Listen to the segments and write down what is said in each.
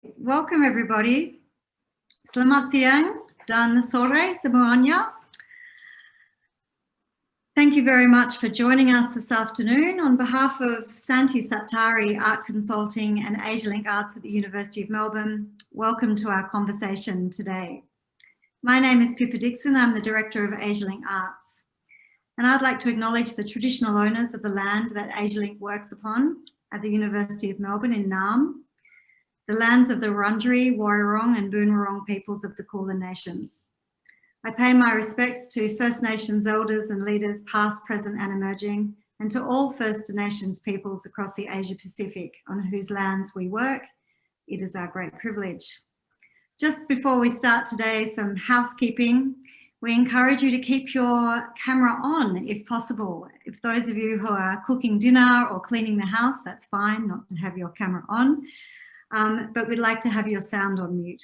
Welcome everybody. Selamat siang dan sore semuanya. Thank you very much for joining us this afternoon. On behalf of Santi Sattari Art Consulting and AsiaLink Arts at the University of Melbourne, welcome to our conversation today. My name is Pippa Dixon. I'm the Director of AsiaLink Arts. And I'd like to acknowledge the traditional owners of the land that AsiaLink works upon at the University of Melbourne in Naarm, the lands of the Wurundjeri, Woiwurrung and Boonwurrung peoples of the Kulin Nations. I pay my respects to First Nations elders and leaders past, present and emerging, and to all First Nations peoples across the Asia Pacific on whose lands we work. It is our great privilege. Just before we start today, some housekeeping. We encourage you to keep your camera on if possible. If those of you who are cooking dinner or cleaning the house, that's fine not to have your camera on. But we'd like to have your sound on mute.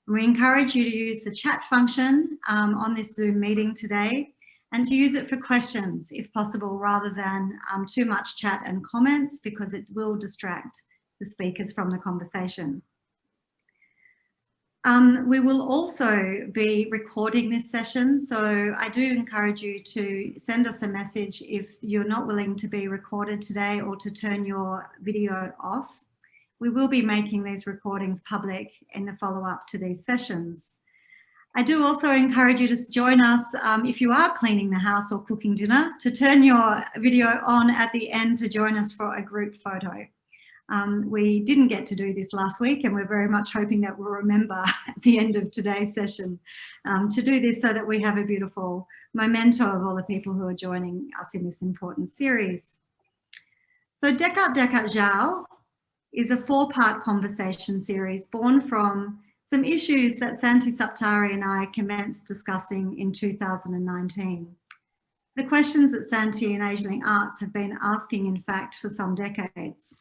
And we encourage you to use the chat function on this Zoom meeting today and to use it for questions if possible, rather than too much chat and comments, because it will distract the speakers from the conversation. We will also be recording this session, so I do encourage you to send us a message if you're not willing to be recorded today or to turn your video off. We will be making these recordings public in the follow-up to these sessions. I do also encourage you to join us if you are cleaning the house or cooking dinner, to turn your video on at the end to join us for a group photo. We didn't get to do this last week, and we're very much hoping that we'll remember at the end of today's session to do this so that we have a beautiful memento of all the people who are joining us in this important series. So Dekat-Dekat Jauh is a 4-part conversation series born from some issues that Santi Sattari and I commenced discussing in 2019. The questions that Santi and AsiaLink Arts have been asking, in fact, for some decades.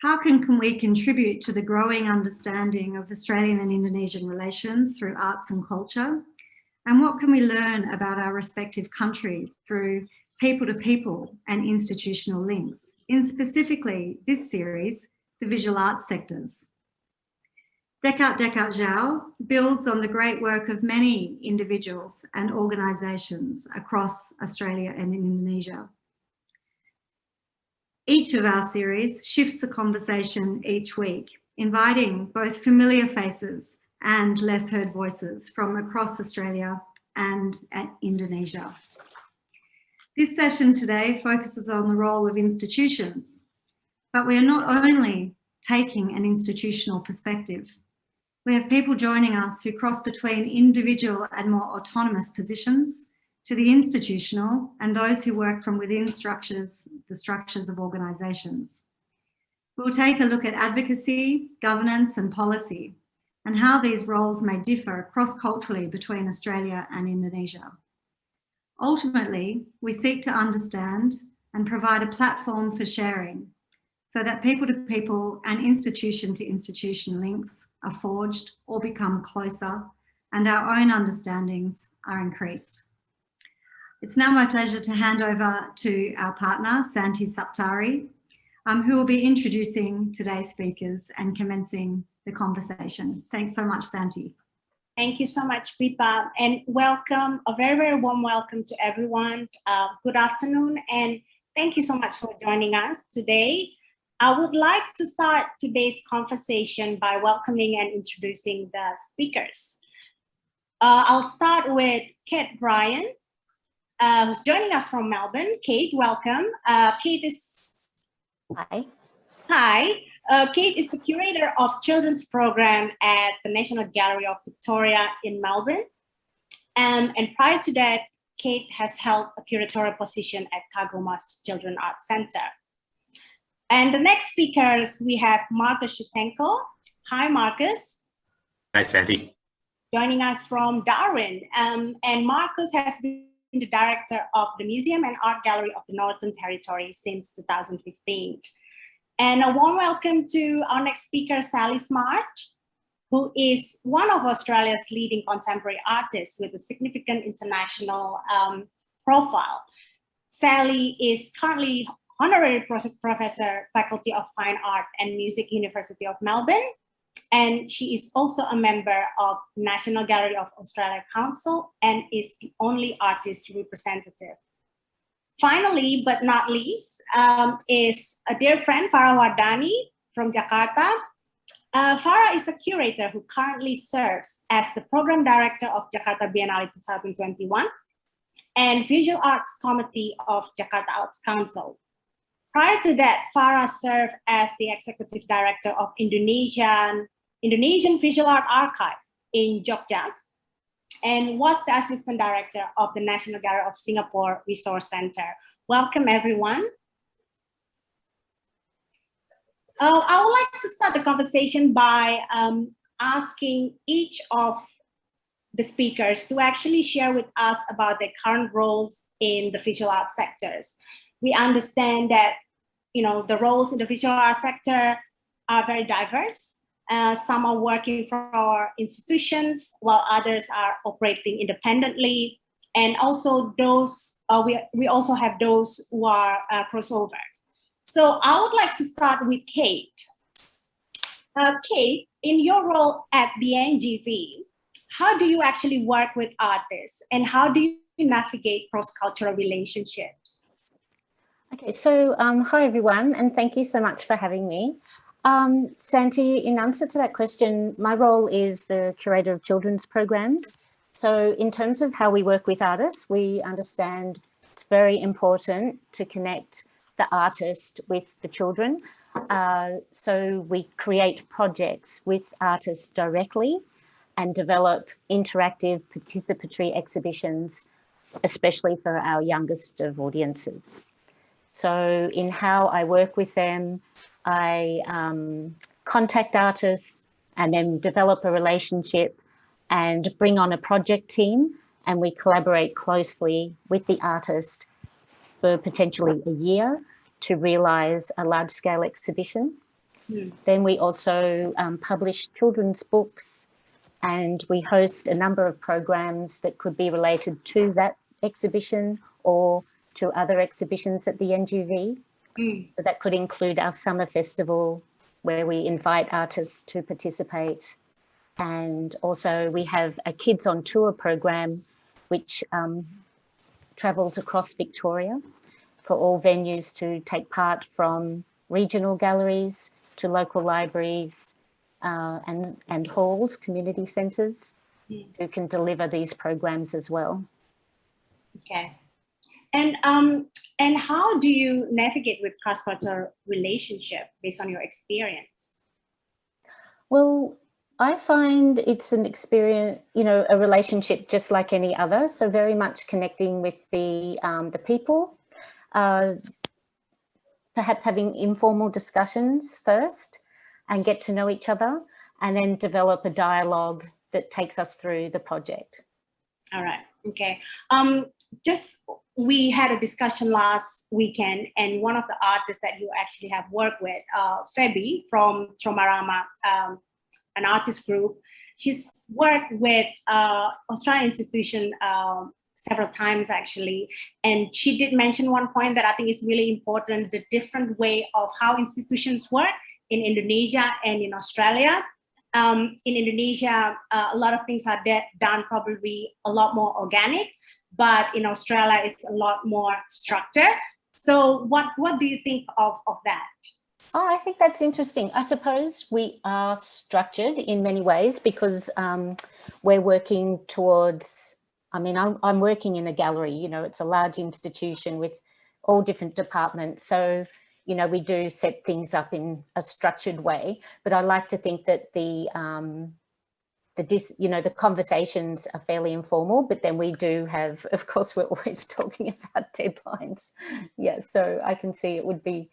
How can we contribute to the growing understanding of Australian and Indonesian relations through arts and culture? And what can we learn about our respective countries through people-to-people and institutional links, in specifically this series, the visual arts sectors? Dekat-Dekat Jauh builds on the great work of many individuals and organisations across Australia and in Indonesia. Each of our series shifts the conversation each week, inviting both familiar faces and less heard voices from across Australia and Indonesia. This session today focuses on the role of institutions, but we are not only taking an institutional perspective. We have people joining us who cross between individual and more autonomous positions to the institutional, and those who work from within the structures of organisations. We'll take a look at advocacy, governance and policy, and how these roles may differ cross-culturally between Australia and Indonesia. Ultimately, we seek to understand and provide a platform for sharing so that people-to-people and institution-to-institution links are forged or become closer, and our own understandings are increased. It's now my pleasure to hand over to our partner, Santi Sattari, who will be introducing today's speakers and commencing the conversation. Thanks so much, Santi. Thank you so much, Pippa, and welcome, a very, very warm welcome to everyone. Good afternoon, and thank you so much for joining us today. I would like to start today's conversation by welcoming and introducing the speakers. I'll start with Kate Bryan, who's joining us from Melbourne. Kate, welcome. Kate is... Hi. Hi. Kate is the curator of children's program at the National Gallery of Victoria in Melbourne. And prior to that, Kate has held a curatorial position at Kagoma's Children's Art Center. And the next speakers, we have Marcus Schutenko. Hi, Marcus. Hi, Santi. Joining us from Darwin. And Marcus has been the director of the Museum and Art Gallery of the Northern Territory since 2015. And a warm welcome to our next speaker, Sally Smart, who is one of Australia's leading contemporary artists with a significant international profile. Sally is currently Honorary Professor, Faculty of Fine Art and Music, University of Melbourne, and she is also a member of National Gallery of Australia Council and is the only artist representative. Finally, but not least, is a dear friend, Farah Wardani from Jakarta. Farah is a curator who currently serves as the program director of Jakarta Biennale 2021 and Visual Arts Committee of Jakarta Arts Council. Prior to that, Farah served as the executive director of Indonesian Visual Art Archive in Jogja and was the assistant director of the National Gallery of Singapore Resource Center. Welcome, everyone. I would like to start the conversation by asking each of the speakers to actually share with us about their current roles in the visual arts sectors. We understand that, you know, the roles in the visual arts sector are very diverse. Some are working for our institutions, while others are operating independently. And also those, we also have those who are crossovers. So I would like to start with Kate. Kate, in your role at the NGV, how do you actually work with artists and how do you navigate cross-cultural relationships? Okay, so hi everyone, and thank you so much for having me. Santi, in answer to that question, my role is the curator of children's programs. So in terms of how we work with artists, we understand it's very important to connect the artist with the children. So we create projects with artists directly and develop interactive participatory exhibitions, especially for our youngest of audiences. So in how I work with them, I contact artists and then develop a relationship and bring on a project team, and we collaborate closely with the artist for potentially a year to realise a large-scale exhibition. Then we also publish children's books, and we host a number of programs that could be related to that exhibition or to other exhibitions at the NGV. So that could include our summer festival, where we invite artists to participate. And also we have a Kids on Tour program, which travels across Victoria for all venues to take part, from regional galleries to local libraries and halls, community centres, who can deliver these programs as well. Okay. And how do you navigate with cross-cultural relationship based on your experience? Well, I find it's an experience, you know, a relationship just like any other. So very much connecting with the people, perhaps having informal discussions first and get to know each other, and then develop a dialogue that takes us through the project. All right. Okay. We had a discussion last weekend, and one of the artists that you actually have worked with, Feby from Tromarama, an artist group, she's worked with Australian institution several times actually, and she did mention one point that I think is really important: the different way of how institutions work in Indonesia and in Australia. In Indonesia, a lot of things are done probably a lot more organic, but in Australia, it's a lot more structured. So what do you think of that? Oh, I think that's interesting. I suppose we are structured in many ways because we're working towards, I mean, I'm working in a gallery, you know, it's a large institution with all different departments. So, you know, we do set things up in a structured way, but I like to think that the conversations are fairly informal, but then we do have, of course, we're always talking about deadlines. Yeah, so I can see it would be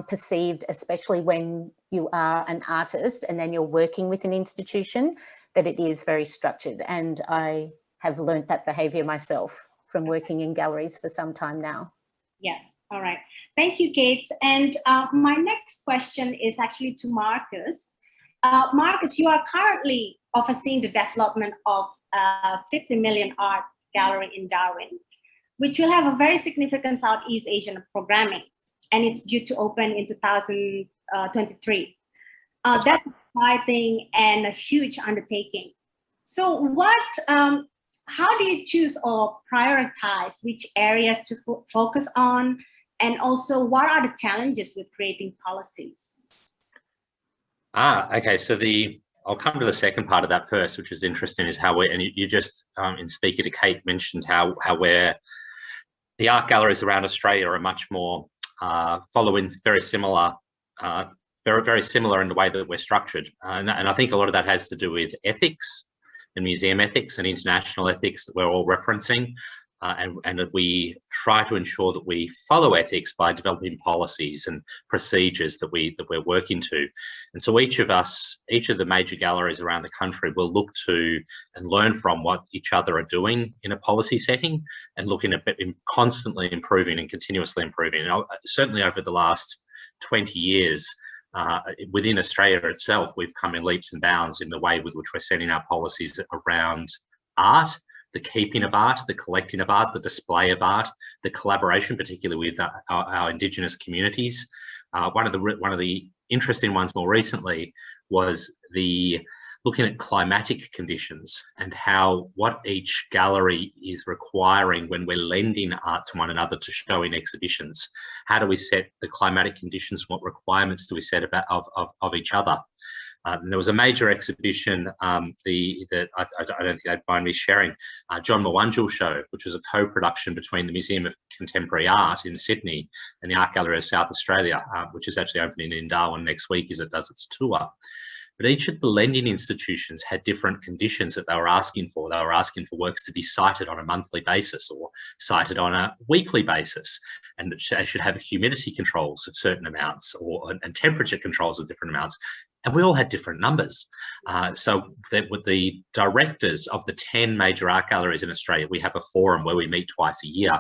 perceived, especially when you are an artist and then you're working with an institution, that it is very structured. And I have learnt that behaviour myself from working in galleries for some time now. Yeah, all right. Thank you, Kate. And my next question is actually to Marcus. Marcus, you are currently overseeing the development of 50 million art gallery in Darwin, which will have a very significant Southeast Asian programming, and it's due to open in 2023. That exciting and a huge undertaking. So how do you choose or prioritize which areas to focus on? And also, what are the challenges with creating policies? Okay, so I'll come to the second part of that first, which is interesting, is how and you just, in speaking to Kate, mentioned how the art galleries around Australia are much more following very similar, very similar in the way that we're structured. And I think a lot of that has to do with ethics and museum ethics and international ethics that we're all referencing. And that we try to ensure that we follow ethics by developing policies and procedures that we're working to. And so each of the major galleries around the country will look to and learn from what each other are doing in a policy setting, and looking at constantly improving and continuously improving. And certainly over the last 20 years, within Australia itself, we've come in leaps and bounds in the way with which we're setting our policies around art, the keeping of art, the collecting of art, the display of art, the collaboration, particularly with our Indigenous communities. One of the interesting ones more recently was looking at climatic conditions and what each gallery is requiring when we're lending art to one another to show in exhibitions. How do we set the climatic conditions? What requirements do we set of each other? There was a major exhibition that I don't think they'd mind me sharing, John Mwandjul Show, which was a co-production between the Museum of Contemporary Art in Sydney and the Art Gallery of South Australia, which is actually opening in Darwin next week as it does its tour. But each of the lending institutions had different conditions that they were asking for. They were asking for works to be cited on a monthly basis or cited on a weekly basis, and they should have humidity controls of certain amounts and temperature controls of different amounts. And we all had different numbers. So that with the directors of the 10 major art galleries in Australia, we have a forum where we meet twice a year.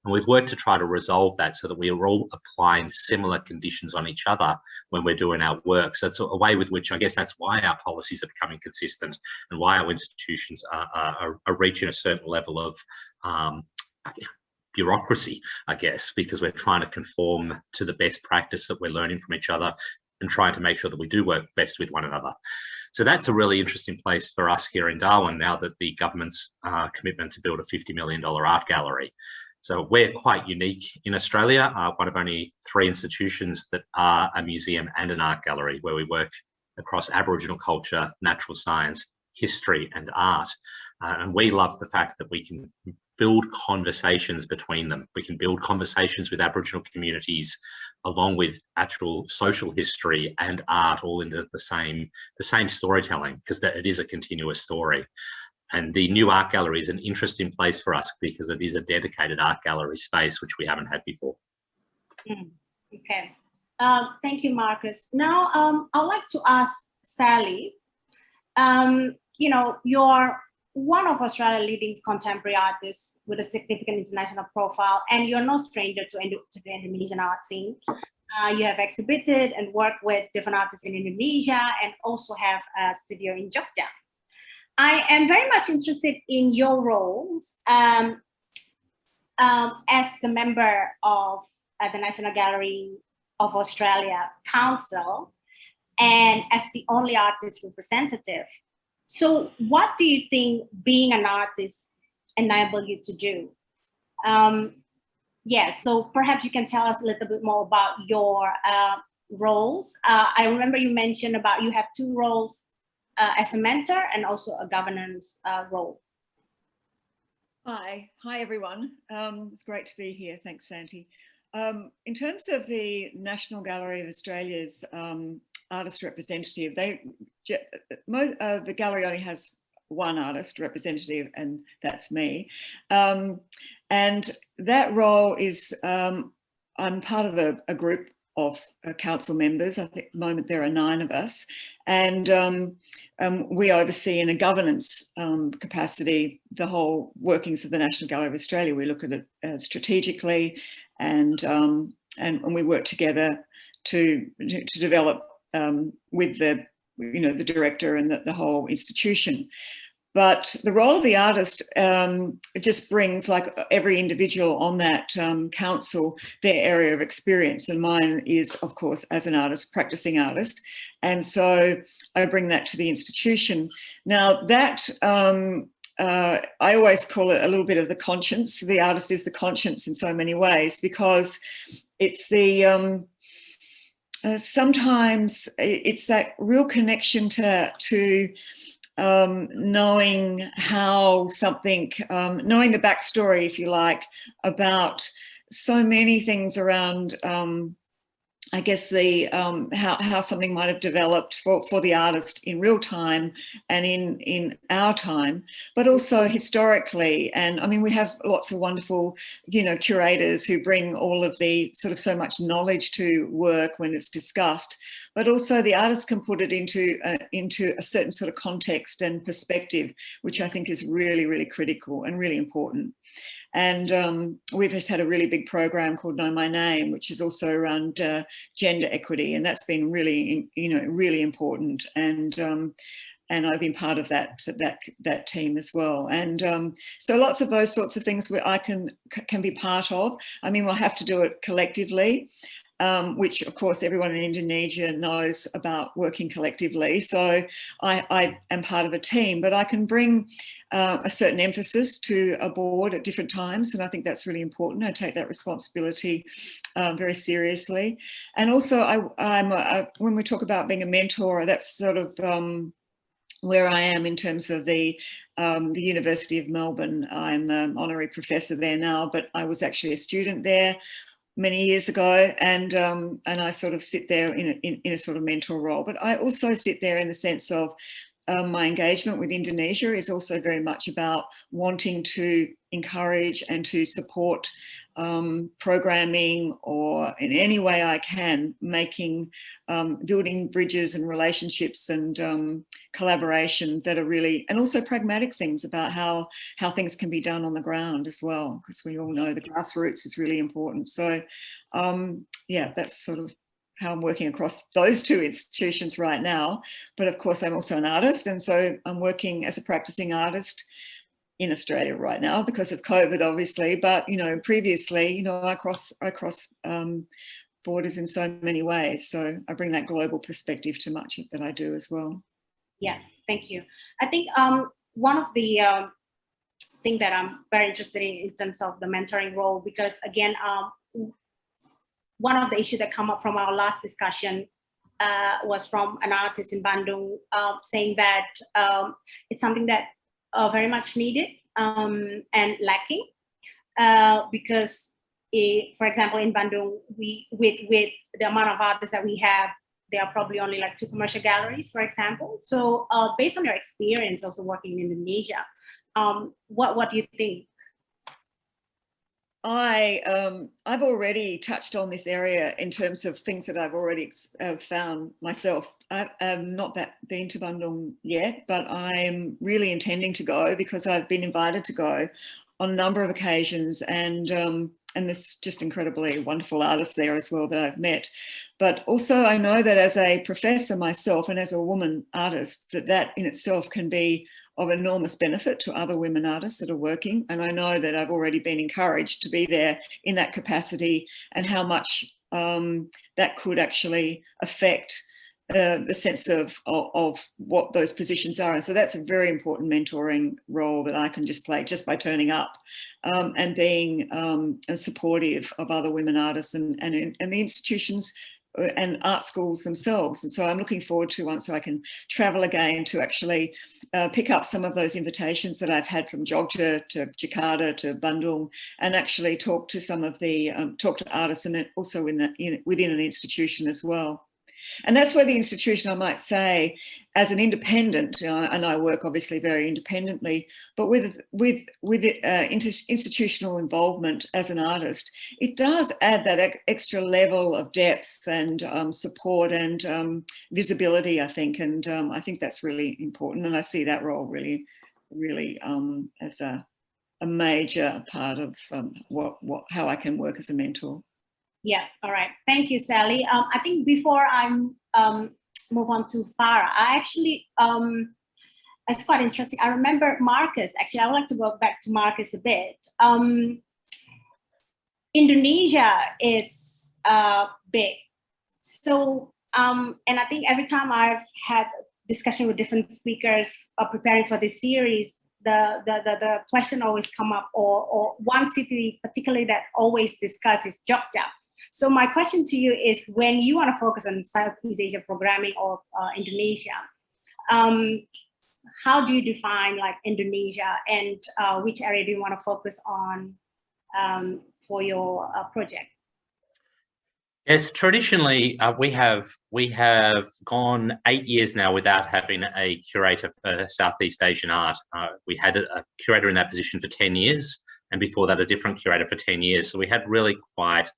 And we've worked to try to resolve that so that we are all applying similar conditions on each other when we're doing our work. So it's a way with which, I guess that's why our policies are becoming consistent and why our institutions are reaching a certain level of bureaucracy, I guess, because we're trying to conform to the best practice that we're learning from each other and trying to make sure that we do work best with one another. So that's a really interesting place for us here in Darwin now that the government's commitment to build a $50 million art gallery. So we're quite unique in Australia, one of only 3 institutions that are a museum and an art gallery, where we work across Aboriginal culture, natural science, history and art. And we love the fact that we can build conversations between them. We can build conversations with Aboriginal communities along with actual social history and art all into the same storytelling, because it is a continuous story. And the new art gallery is an interesting place for us because it is a dedicated art gallery space, which we haven't had before. Okay. Thank you, Marcus. Now, I'd like to ask Sally, you know, you're one of Australia's leading contemporary artists with a significant international profile, and you're no stranger to the Indonesian art scene. You have exhibited and worked with different artists in Indonesia and also have a studio in Jogja. I am very much interested in your roles as the member of the National Gallery of Australia Council and as the only artist representative. So what do you think being an artist enable you to do? Yeah, so perhaps you can tell us a little bit more about your roles. I remember you mentioned about you have 2 roles as a mentor and also a governance role. Hi everyone. It's great to be here. Thanks, Santi. In terms of the National Gallery of Australia's artist representative, the gallery only has 1 artist representative, and that's me. And that role is, I'm part of a group of council members. I think at the moment there are 9 of us, and we oversee in a governance capacity the whole workings of the National Gallery of Australia. We look at it strategically, and we work together to develop with the director and the whole institution. But the role of the artist just brings, like every individual on that council, their area of experience. And mine is, of course, as an artist, practicing artist. And so I bring that to the institution. Now that, I always call it a little bit of the conscience. The artist is the conscience in so many ways, because it's the, sometimes it's that real connection to knowing how something, knowing the backstory, if you like, about so many things around, I guess, the how something might have developed for the artist in real time and in our time, but also historically. And I mean, we have lots of wonderful, you know, curators who bring all of the sort of so much knowledge to work when it's discussed, but also the artist can put it into a certain sort of context and perspective, which I think is really, really critical and really important. And we've just had a really big program called Know My Name, which is also around gender equity, and that's been really, you know, really important. And I've been part of that team as well. And so lots of those sorts of things where I can be part of. I mean, we'll have to do it collectively. Which of course everyone in Indonesia knows about working collectively. So I am part of a team, but I can bring a certain emphasis to a board at different times. And I think that's really important. I take that responsibility very seriously. And also when we talk about being a mentor, that's sort of where I am in terms of the University of Melbourne. I'm an honorary professor there now, but I was actually a student there many years ago, and I sort of sit there in a sort of mentor role. But I also sit there in the sense of my engagement with Indonesia is also very much about wanting to encourage and to support programming, or in any way I can, making, building bridges and relationships and collaboration that are really, and also pragmatic things about how things can be done on the ground as well, because we all know the grassroots is really important. So yeah, that's sort of how I'm working across those two institutions right now. But of course, I'm also an artist, and so I'm working as a practicing artist in Australia right now because of COVID, obviously. But you know, previously, you know, I cross borders in so many ways. So I bring that global perspective to much that I do as well. Yeah, thank you. I think one of the thing that I'm very interested in terms of the mentoring role, because again, one of the issues that come up from our last discussion was from an artist in Bandung saying that it's something that very much needed and lacking because, for example, in Bandung, with the amount of artists that we have, there are probably only like 2 commercial galleries, for example. So based on your experience also working in Indonesia, what do you think? I've already touched on this area in terms of things that I've already found myself. I've not been to Bandung yet, but I'm really intending to go because I've been invited to go on a number of occasions, and there's just incredibly wonderful artists there as well that I've met. But also I know that as a professor myself and as a woman artist, that in itself can be of enormous benefit to other women artists that are working. And I know that I've already been encouraged to be there in that capacity, and how much that could actually affect the sense of what those positions are. And so that's a very important mentoring role that I can just play just by turning up and being supportive of other women artists and the institutions and art schools themselves. And so I'm looking forward to, once I can travel again, to actually pick up some of those invitations that I've had from Jogja to Jakarta to Bandung, and actually talk to some of the talk to artists, and also within an institution as well. And that's where the institution, I might say, as an independent, and I work obviously very independently, but with institutional involvement as an artist, it does add that extra level of depth and support and visibility, I think. And I think that's really important. And I see that role really, really as a major part of how I can work as a mentor. Yeah, all right. Thank you, Sally. I think before I move on to Farah, I actually it's quite interesting. I remember Marcus, actually, I would like to go back to Marcus a bit. Indonesia, it's big. So, and I think every time I've had discussion with different speakers preparing for this series, the question always come up, or one city particularly that always discussed is Jogja. So my question to you is, when you want to focus on Southeast Asia programming or Indonesia, how do you define like Indonesia, and which area do you want to focus on for your project? Yes, traditionally we have gone 8 years now without having a curator for Southeast Asian art. We had a curator in that position for 10 years, and before that a different curator for 10 years. So we had really quite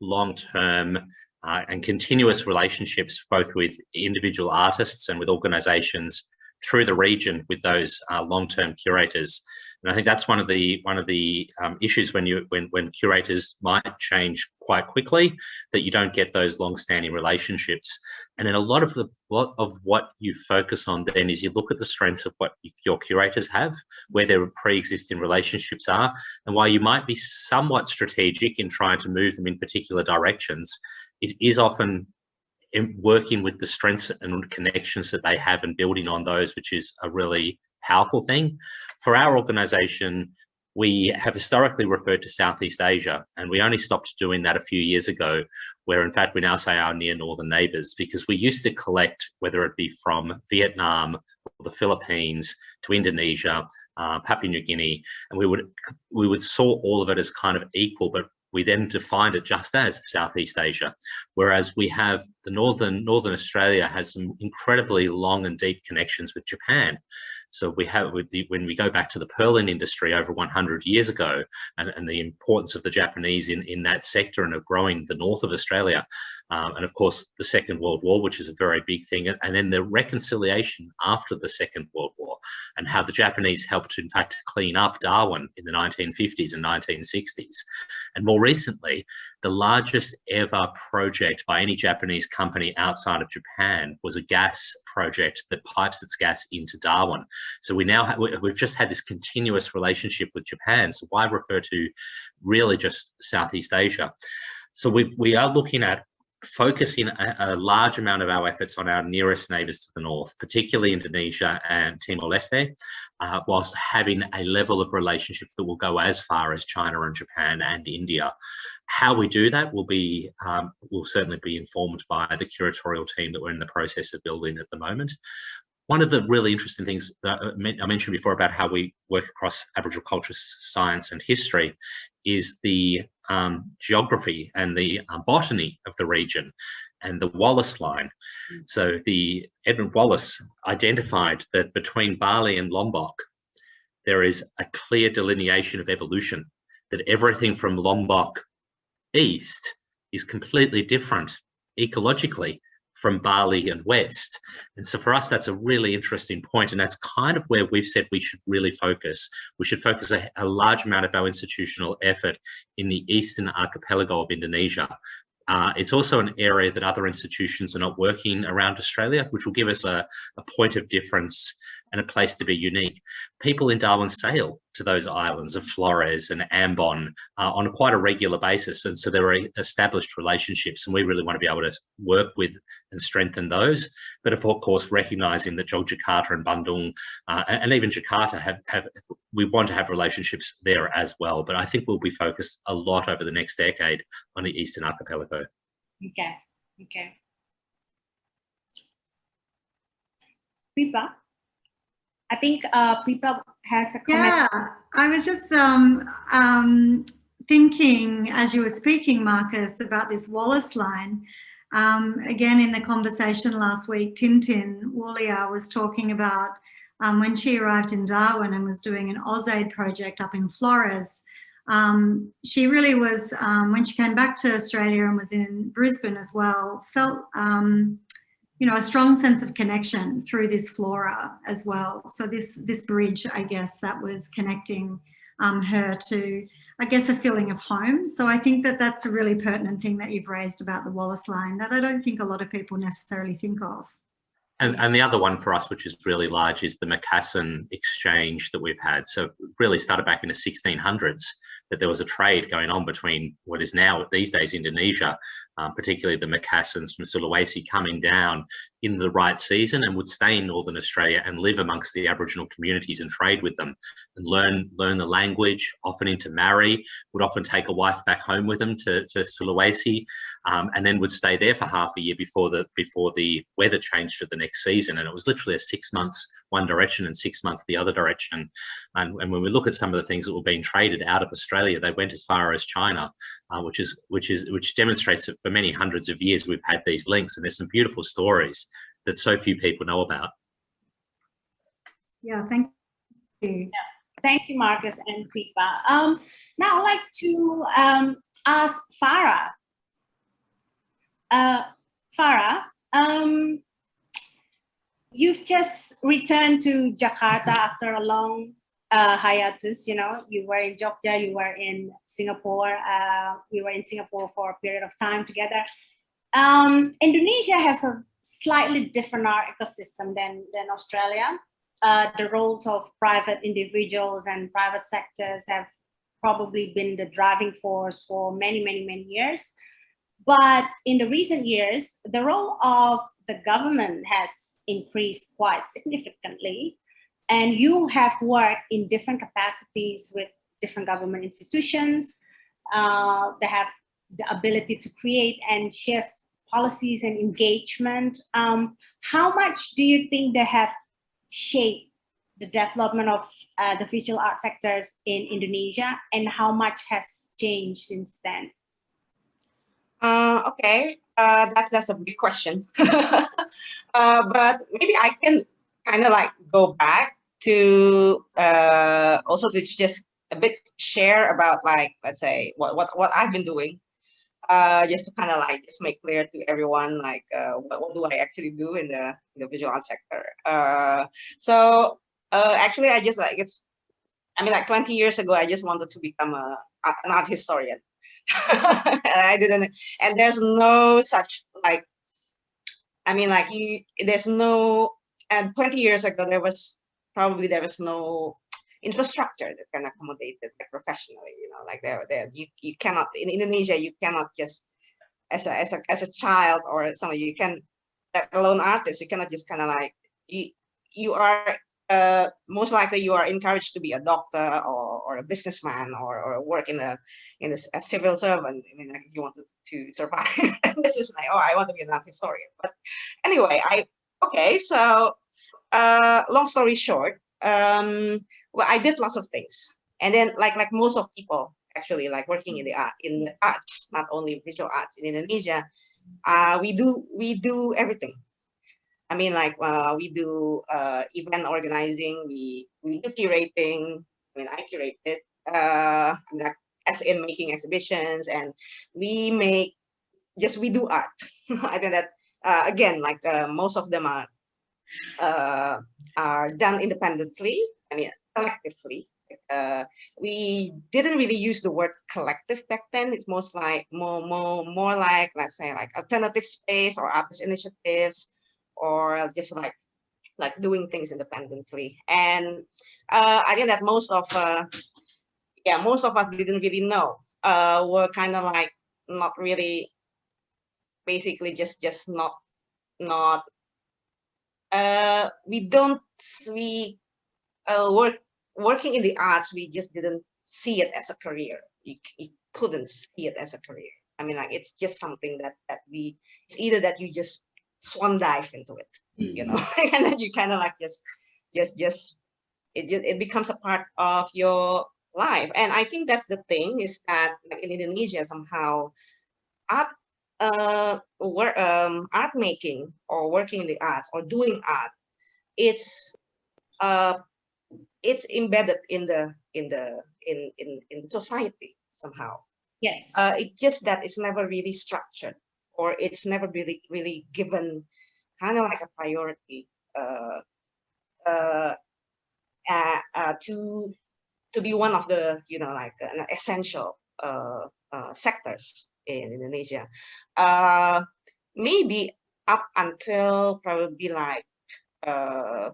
long-term and continuous relationships, both with individual artists and with organisations through the region with those long-term curators. And I think that's one of the issues when curators might change quite quickly, that you don't get those long-standing relationships. And then a lot of what you focus on then is you look at the strengths of what your curators have, where their pre-existing relationships are, and while you might be somewhat strategic in trying to move them in particular directions, it is often in working with the strengths and connections that they have and building on those, which is a really powerful thing. For our organisation, we have historically referred to Southeast Asia, and we only stopped doing that a few years ago, where in fact we now say our near northern neighbours, because we used to collect, whether it be from Vietnam or the Philippines to Indonesia, Papua New Guinea, and we would saw all of it as kind of equal, but we then defined it just as Southeast Asia, whereas we have the Northern Australia has some incredibly long and deep connections with Japan. So we have, when we go back to the purlin industry over 100 years ago, and the importance of the Japanese in that sector and of growing the north of Australia, and of course the Second World War, which is a very big thing, and then the reconciliation after the Second World War, and how the Japanese helped to in fact clean up Darwin in the 1950s and 1960s. And more recently, the largest ever project by any Japanese company outside of Japan was a gas project that pipes its gas into Darwin. So we've just had this continuous relationship with Japan. So why refer to really just Southeast Asia? So we are looking at focusing a large amount of our efforts on our nearest neighbours to the north, particularly Indonesia and Timor-Leste, whilst having a level of relationship that will go as far as China and Japan and India. How we do that will certainly be informed by the curatorial team that we're in the process of building at the moment. One of the really interesting things that I mentioned before about how we work across Aboriginal culture, science and history is the geography and the botany of the region and the Wallace line. So the Edmund Wallace identified that between Bali and Lombok, there is a clear delineation of evolution, that everything from Lombok east is completely different ecologically from Bali and west. And so for us, that's a really interesting point. And that's kind of where we've said we should really focus. We should focus a large amount of our institutional effort in the eastern archipelago of Indonesia. It's also an area that other institutions are not working around Australia, which will give us a point of difference and a place to be unique. People in Darwin sail to those islands of Flores and Ambon on quite a regular basis. And so there are established relationships, and we really want to be able to work with and strengthen those. But of course, recognising that Yogyakarta and Bandung and even Jakarta we want to have relationships there as well. But I think we'll be focused a lot over the next decade on the Eastern Archipelago. Okay. Pipa? I think Pipa has a comment. Yeah, I was just thinking as you were speaking, Marcus, about this Wallace line. Again, in the conversation last week, Tintin Wulia was talking about when she arrived in Darwin and was doing an AusAid project up in Flores. She really was, when she came back to Australia and was in Brisbane as well, felt a strong sense of connection through this flora as well. So this bridge, I guess, that was connecting her to, I guess, a feeling of home. So I think that that's a really pertinent thing that you've raised about the Wallace line that I don't think a lot of people necessarily think of. And the other one for us, which is really large, is the Makassar exchange that we've had. So it really started back in the 1600s, that there was a trade going on between what is now these days Indonesia, particularly the Macassans from Sulawesi, coming down in the right season and would stay in Northern Australia and live amongst the Aboriginal communities and trade with them and learn the language, often intermarry, would often take a wife back home with them to Sulawesi, and then would stay there for half a year before the weather changed for the next season. And it was literally a 6 months one direction and 6 months the other direction. And when we look at some of the things that were being traded out of Australia, they went as far as China, which demonstrates that for many hundreds of years we've had these links, and there's some beautiful stories that so few people know about. Yeah, thank you. Yeah. Thank you, Marcus and Pippa. Now I'd like to ask Farah. Farah, you've just returned to Jakarta after a long hiatus. You know, you were in Jogja, you were in Singapore. We were in Singapore for a period of time together. Indonesia has a slightly different art ecosystem than Australia. The roles of private individuals and private sectors have probably been the driving force for many, many, many years. But in the recent years, the role of the government has increased quite significantly. And you have worked in different capacities with different government institutions that have the ability to create and shift policies and engagement. How much do you think they have shaped the development of the visual art sectors in Indonesia, and how much has changed since then? Okay, that's a big question. But maybe I can kind of like go back to also to just a bit share about, like, let's say what I've been doing, just to kind of like just make clear to everyone, like what do I actually do in the visual art sector. So actually I just like like 20 years ago I just wanted to become an art historian. And I didn't, and there's no such like, there's no, and 20 years ago there was no infrastructure that can accommodate it like professionally, you know, like you cannot, in Indonesia you cannot just as a child or somebody, you can, let alone artist, you cannot just kind of like, you are most likely you are encouraged to be a doctor or a businessman or work in a civil servant. I mean, like, if you want to survive, it's just like, oh, I want to be an art historian. But anyway, so long story short, well, I did lots of things, and then like most of people actually, like working in the arts, not only visual arts in Indonesia, we do everything. I mean, like we do event organizing, we do curating. I mean, I curate it, like, as in making exhibitions, and we do art. I think that again, like most of them are done independently. I mean, collectively. We didn't really use the word collective back then. It's most like more like, let's say, like alternative space or artist initiatives, or just like doing things independently. And I think that most of us didn't really know. We're kind of like not really, basically just not working in the arts, we just didn't see it as a career. You couldn't see it as a career. I mean, like, it's just something that it's either that you just swan dive into it, you know, and then you kind of like it becomes a part of your life. And I think that's the thing, is that like in Indonesia, somehow art making or working in the arts or doing art, it's embedded in society somehow. Yes. It's just that it's never really structured, or it's never really given kind of like a priority to be one of the, you know, like an essential sectors in Indonesia. Maybe up until probably like the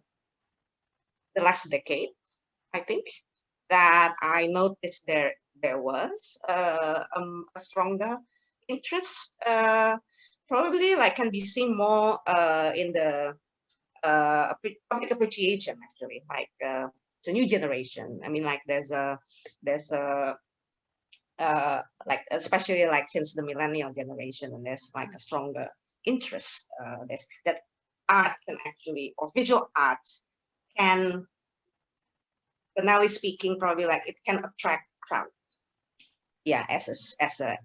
last decade, I think, that I noticed there was a stronger interest, probably like can be seen more in the public appreciation, actually, like it's a new generation. I mean, like there's a like especially like since the millennial generation, and there's like a stronger interest that art can actually, or visual arts can, banally speaking, probably like it can attract crowd. Yeah, as an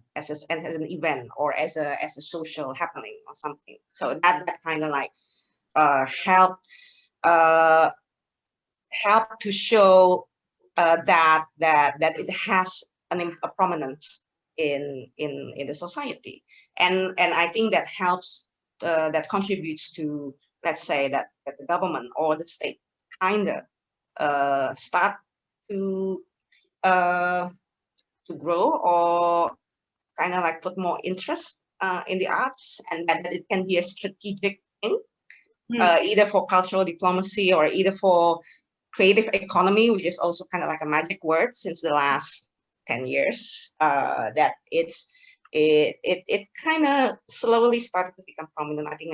event or as a social happening or something. So that kind of like help to show that it has a prominence in the society, and I think that helps, that contributes to, let's say, that the government or the state kind of start to grow, or kind of like put more interest in the arts, and that it can be a strategic thing, either for cultural diplomacy or either for creative economy, which is also kind of like a magic word since the last 10 years, that it kind of slowly started to become prominent. I think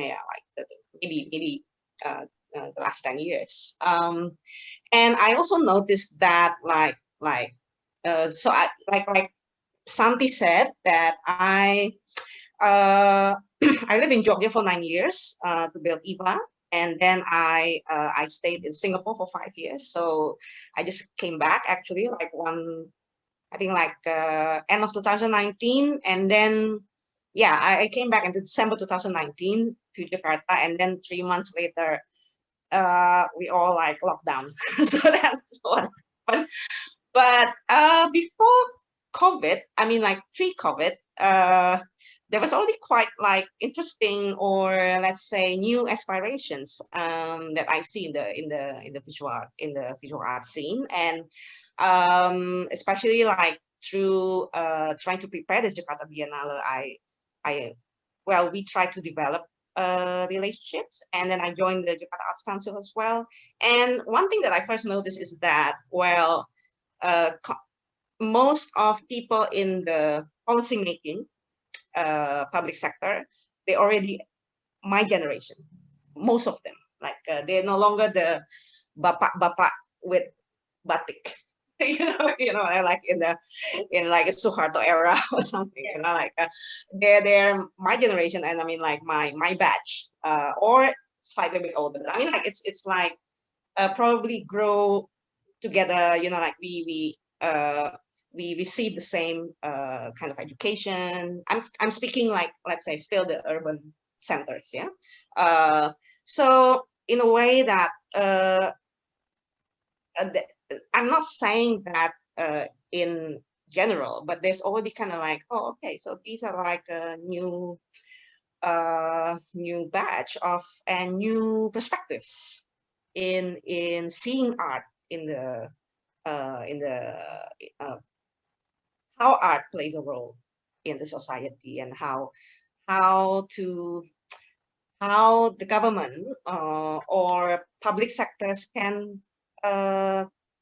maybe the last 10 years. And I also noticed that so I like Santi said, that I lived in Jogja for 9 years to build IVA. And then I stayed in Singapore for 5 years. So I just came back actually like end of 2019. And then, yeah, I came back in December 2019 to Jakarta. And then 3 months later, we all like locked down. So that's what happened. But before COVID, I mean like pre-COVID, there was already quite like interesting, or let's say new aspirations that I see in the visual art scene, and especially like through trying to prepare the Jakarta Biennale, we tried to develop relationships, and then I joined the Jakarta Arts Council as well. And one thing that I first noticed is that, most of people in the policy making, public sector, they already my generation, most of them, like they're no longer the bapak with batik, you know, like in like a Suharto era or something, you know, like they're my generation, and I mean like my batch, or slightly bit older. I mean like it's like probably grow together, you know, like we receive the same kind of education. I'm speaking like, let's say, still the urban centers, yeah. So in a way that I'm not saying that in general, but there's already kind of like, oh, okay, so these are like a new batch of and new perspectives in seeing art in the how art plays a role in the society, and how the government or public sectors can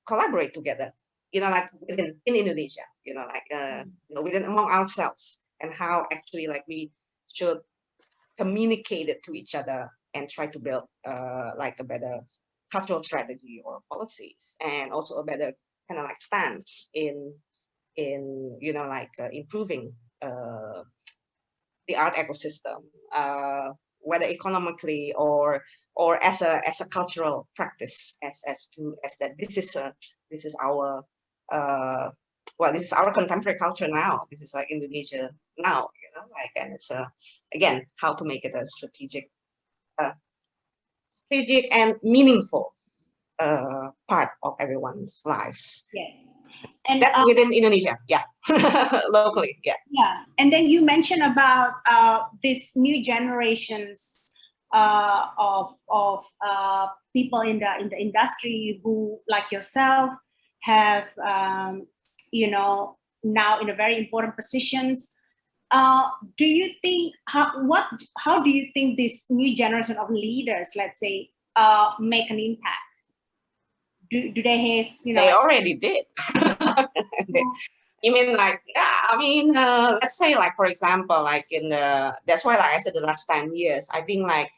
collaborate together, you know, like in Indonesia, you know, like you know, within among ourselves, and how actually like we should communicate it to each other and try to build like a better cultural strategy or policies, and also a better kind of like stance in you know, like improving the art ecosystem, whether economically or as a cultural practice, as that this is our this is our contemporary culture now. This is like Indonesia now, you know, like, and it's again, how to make it a strategic and meaningful part of everyone's lives. Yeah. And that's within Indonesia, yeah. Locally, yeah. Yeah, and then you mentioned about this new generations of people in the industry who, like yourself, have you know, now in a very important positions. Do you think how do you think this new generation of leaders, let's say, make an impact? Do they have, you know? They already did. You mean like, yeah, I mean, let's say like, for example, like in the, that's why like I said the last 10 years, I think like,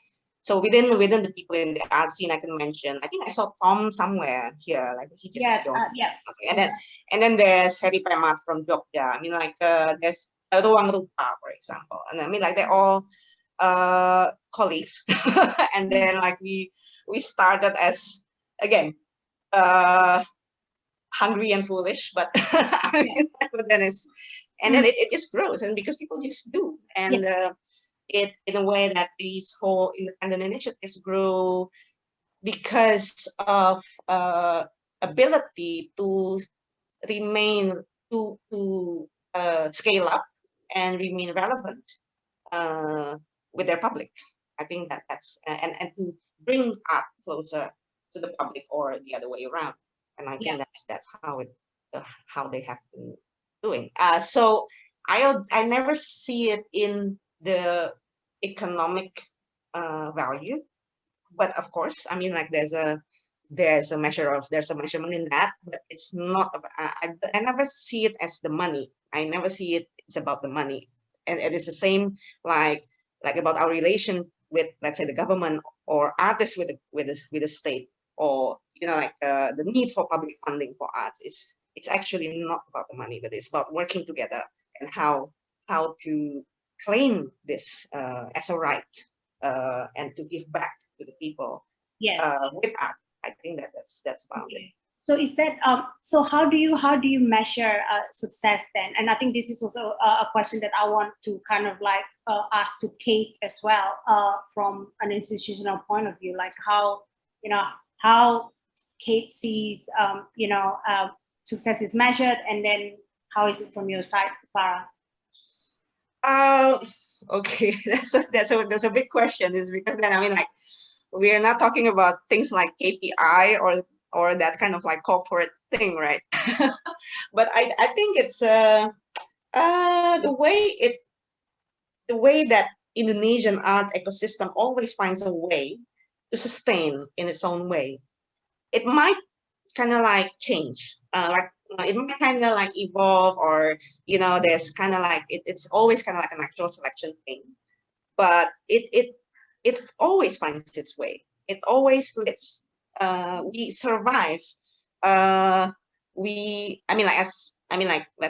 so within the people in the art scene, I can mention, I think I saw Tom somewhere here, like he just joined. Yeah. Okay. And then there's Heri Pemat from Jogja. I mean like, there's Ruang Rupa, for example. And I mean like they're all colleagues. And then like we started as, again, hungry and foolish, but but then it just grows, and because people just do, and it in a way that these whole independent initiatives grow because of ability to remain to scale up and remain relevant with their public. I think that's and to bring art closer to the public or the other way around. And I think that's how they have been doing. So I never see it in the economic value, but of course, I mean like there's a measurement in that, but it's not. I never see it as the money. I never see it's about the money, and it is the same like about our relation with, let's say, the government or artists with the state, or like the need for public funding for arts. It's actually not about the money, but it's about working together and how to claim this as a right and to give back to the people with art. I think that's about it. So is that so how do you measure success then? And I think this is also a question that I want to kind of like ask to Kate as well, from an institutional point of view, like how Kate sees success is measured, and then how is it from your side, Farah? Okay, that's a big question. Is because then I mean like we are not talking about things like KPI or that kind of like corporate thing, right? But I think it's the way that Indonesian art ecosystem always finds a way to sustain in its own way. It might kind of like change, it might kind of like evolve, or there's kind of like it's always kind of like a natural selection thing, but it always finds its way. It always lives. We survive. Let's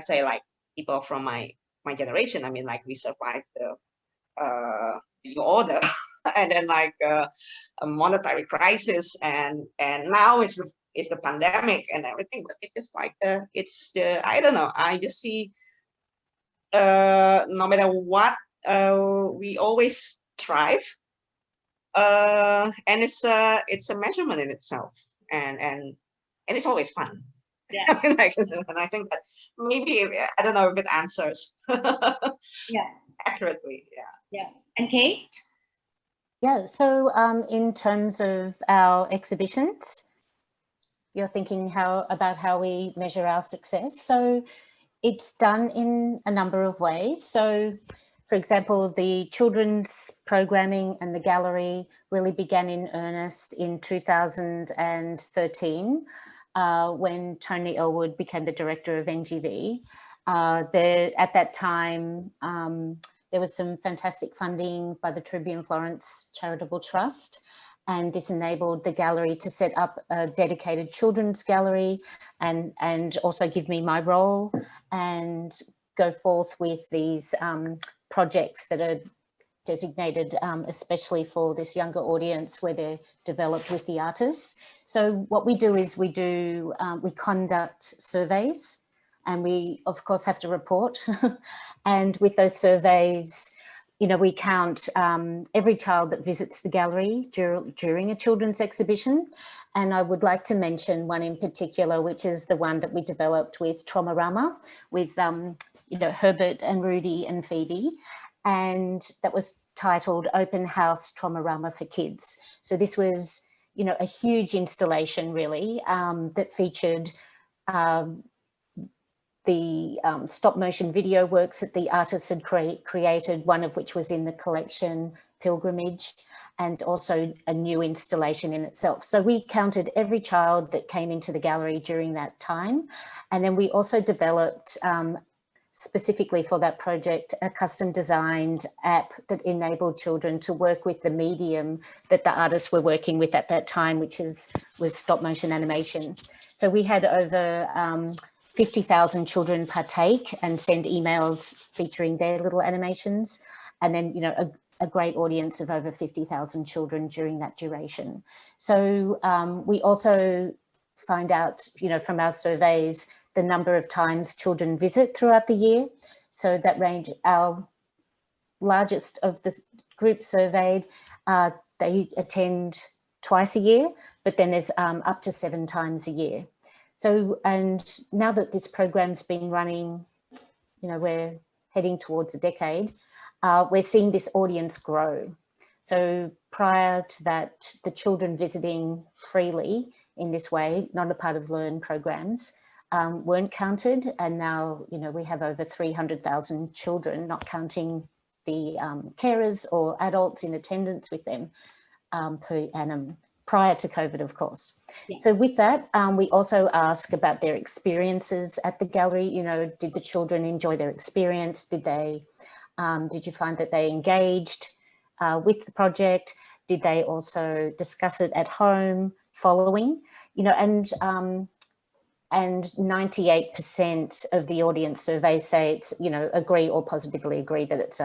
say like people from my generation. I mean, like we survived the new order, and then like a monetary crisis, and now it's the pandemic and everything. But it's just like I don't know. I just see no matter what, we always thrive. And it's a measurement in itself, and it's always fun. Yeah. And I think that maybe I don't know if it answers accurately. Yeah. And Kate? Yeah, so in terms of our exhibitions, you're thinking about how we measure our success. So it's done in a number of ways. So for example, the children's programming and the gallery really began in earnest in 2013 when Tony Elwood became the director of NGV. At that time, there was some fantastic funding by the Tribune Florence Charitable Trust, and this enabled the gallery to set up a dedicated children's gallery and also give me my role and go forth with these projects that are designated especially for this younger audience, where they're developed with the artists. So what we do is we conduct surveys, and we of course have to report. And with those surveys, we count every child that visits the gallery during a children's exhibition. And I would like to mention one in particular, which is the one that we developed with Traumarama, with Herbert and Rudy and Phoebe. And that was titled Open House Traumarama for Kids. So this was, a huge installation really, that featured the the stop motion video works that the artists had created, one of which was in the collection Pilgrimage, and also a new installation in itself. So we counted every child that came into the gallery during that time. And then we also developed, specifically for that project, a custom designed app that enabled children to work with the medium that the artists were working with at that time, which was stop motion animation. So we had over 50,000 children partake and send emails featuring their little animations. And then, you know, a great audience of over 50,000 children during that duration. So we also find out, you know, from our surveys, the number of times children visit throughout the year. So that range, our largest of the group surveyed, they attend twice a year, but then there's up to 7 times a year. So, and now that this program's been running, you know, we're heading towards a decade, we're seeing this audience grow. So prior to that, the children visiting freely in this way, not a part of Learn programs, weren't counted. And now, you know, we have over 300,000 children, not counting the carers or adults in attendance with them per annum, prior to COVID, of course. Yeah. So with that, we also ask about their experiences at the gallery. You know, did the children enjoy their experience? Did they, did you find that they engaged with the project? Did they also discuss it at home following? You know, and 98% of the audience survey say it's, you know, agree or positively agree that it's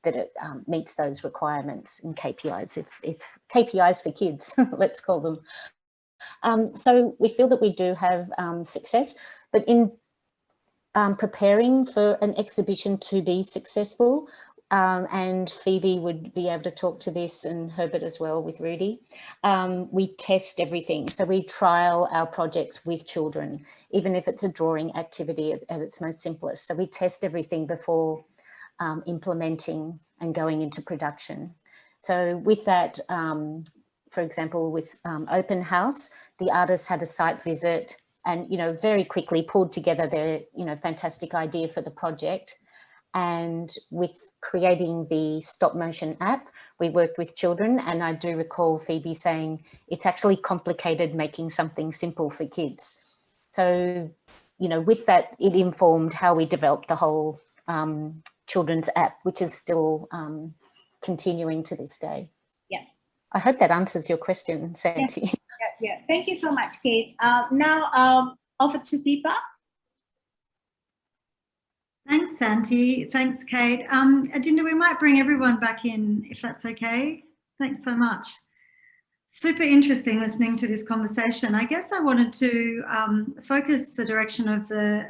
that it meets those requirements and KPIs, if KPIs for kids, let's call them. So we feel that we do have success, but in preparing for an exhibition to be successful, and Phoebe would be able to talk to this, and Herbert as well with Rudy, we test everything. So we trial our projects with children, even if it's a drawing activity at its most simplest. So we test everything before implementing and going into production. So with that, for example, with Open House, the artists had a site visit and, you know, very quickly pulled together their, you know, fantastic idea for the project. And with creating the stop motion app, we worked with children, and I do recall Phoebe saying it's actually complicated making something simple for kids. So, you know, with that, it informed how we developed the whole children's app, which is still continuing to this day. Yeah. I hope that answers your question, Sandy. Yeah. Thank you so much, Kate. Now over to Pipa. Thanks, Santi. Thanks, Kate. Adinda, we might bring everyone back in, if that's okay. Thanks so much. Super interesting listening to this conversation. I guess I wanted to focus the direction of the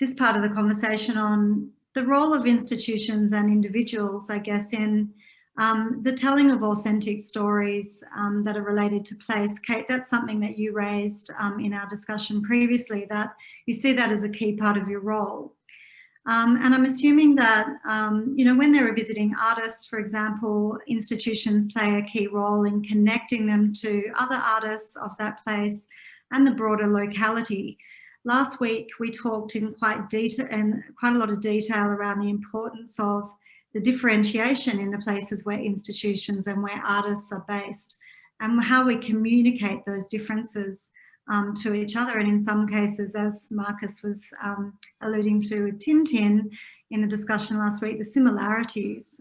this part of the conversation on the role of institutions and individuals, I guess, in the telling of authentic stories that are related to place. Kate, that's something that you raised in our discussion previously, that you see that as a key part of your role. And I'm assuming that, you know, when they're visiting artists, for example, institutions play a key role in connecting them to other artists of that place and the broader locality. Last week, we talked in quite a lot of detail around the importance of the differentiation in the places where institutions and where artists are based, and how we communicate those differences to each other. And in some cases, as Marcus was alluding to with Tintin in the discussion last week, the similarities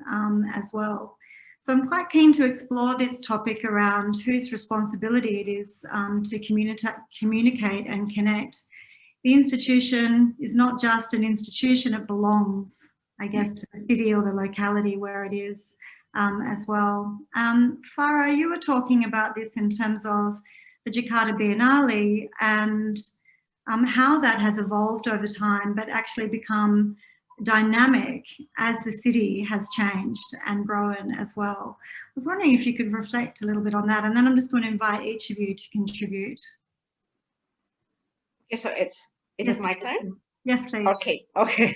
as well. So I'm quite keen to explore this topic around whose responsibility it is to communicate and connect. The institution is not just an institution, it belongs, I guess, to the city or the locality where it is as well. Farah, you were talking about this in terms of the Jakarta Biennale and how that has evolved over time, but actually become dynamic as the city has changed and grown as well. I was wondering if you could reflect a little bit on that, and then I'm just going to invite each of you to contribute. Okay, so is it my turn? Yes, please. Okay. Okay.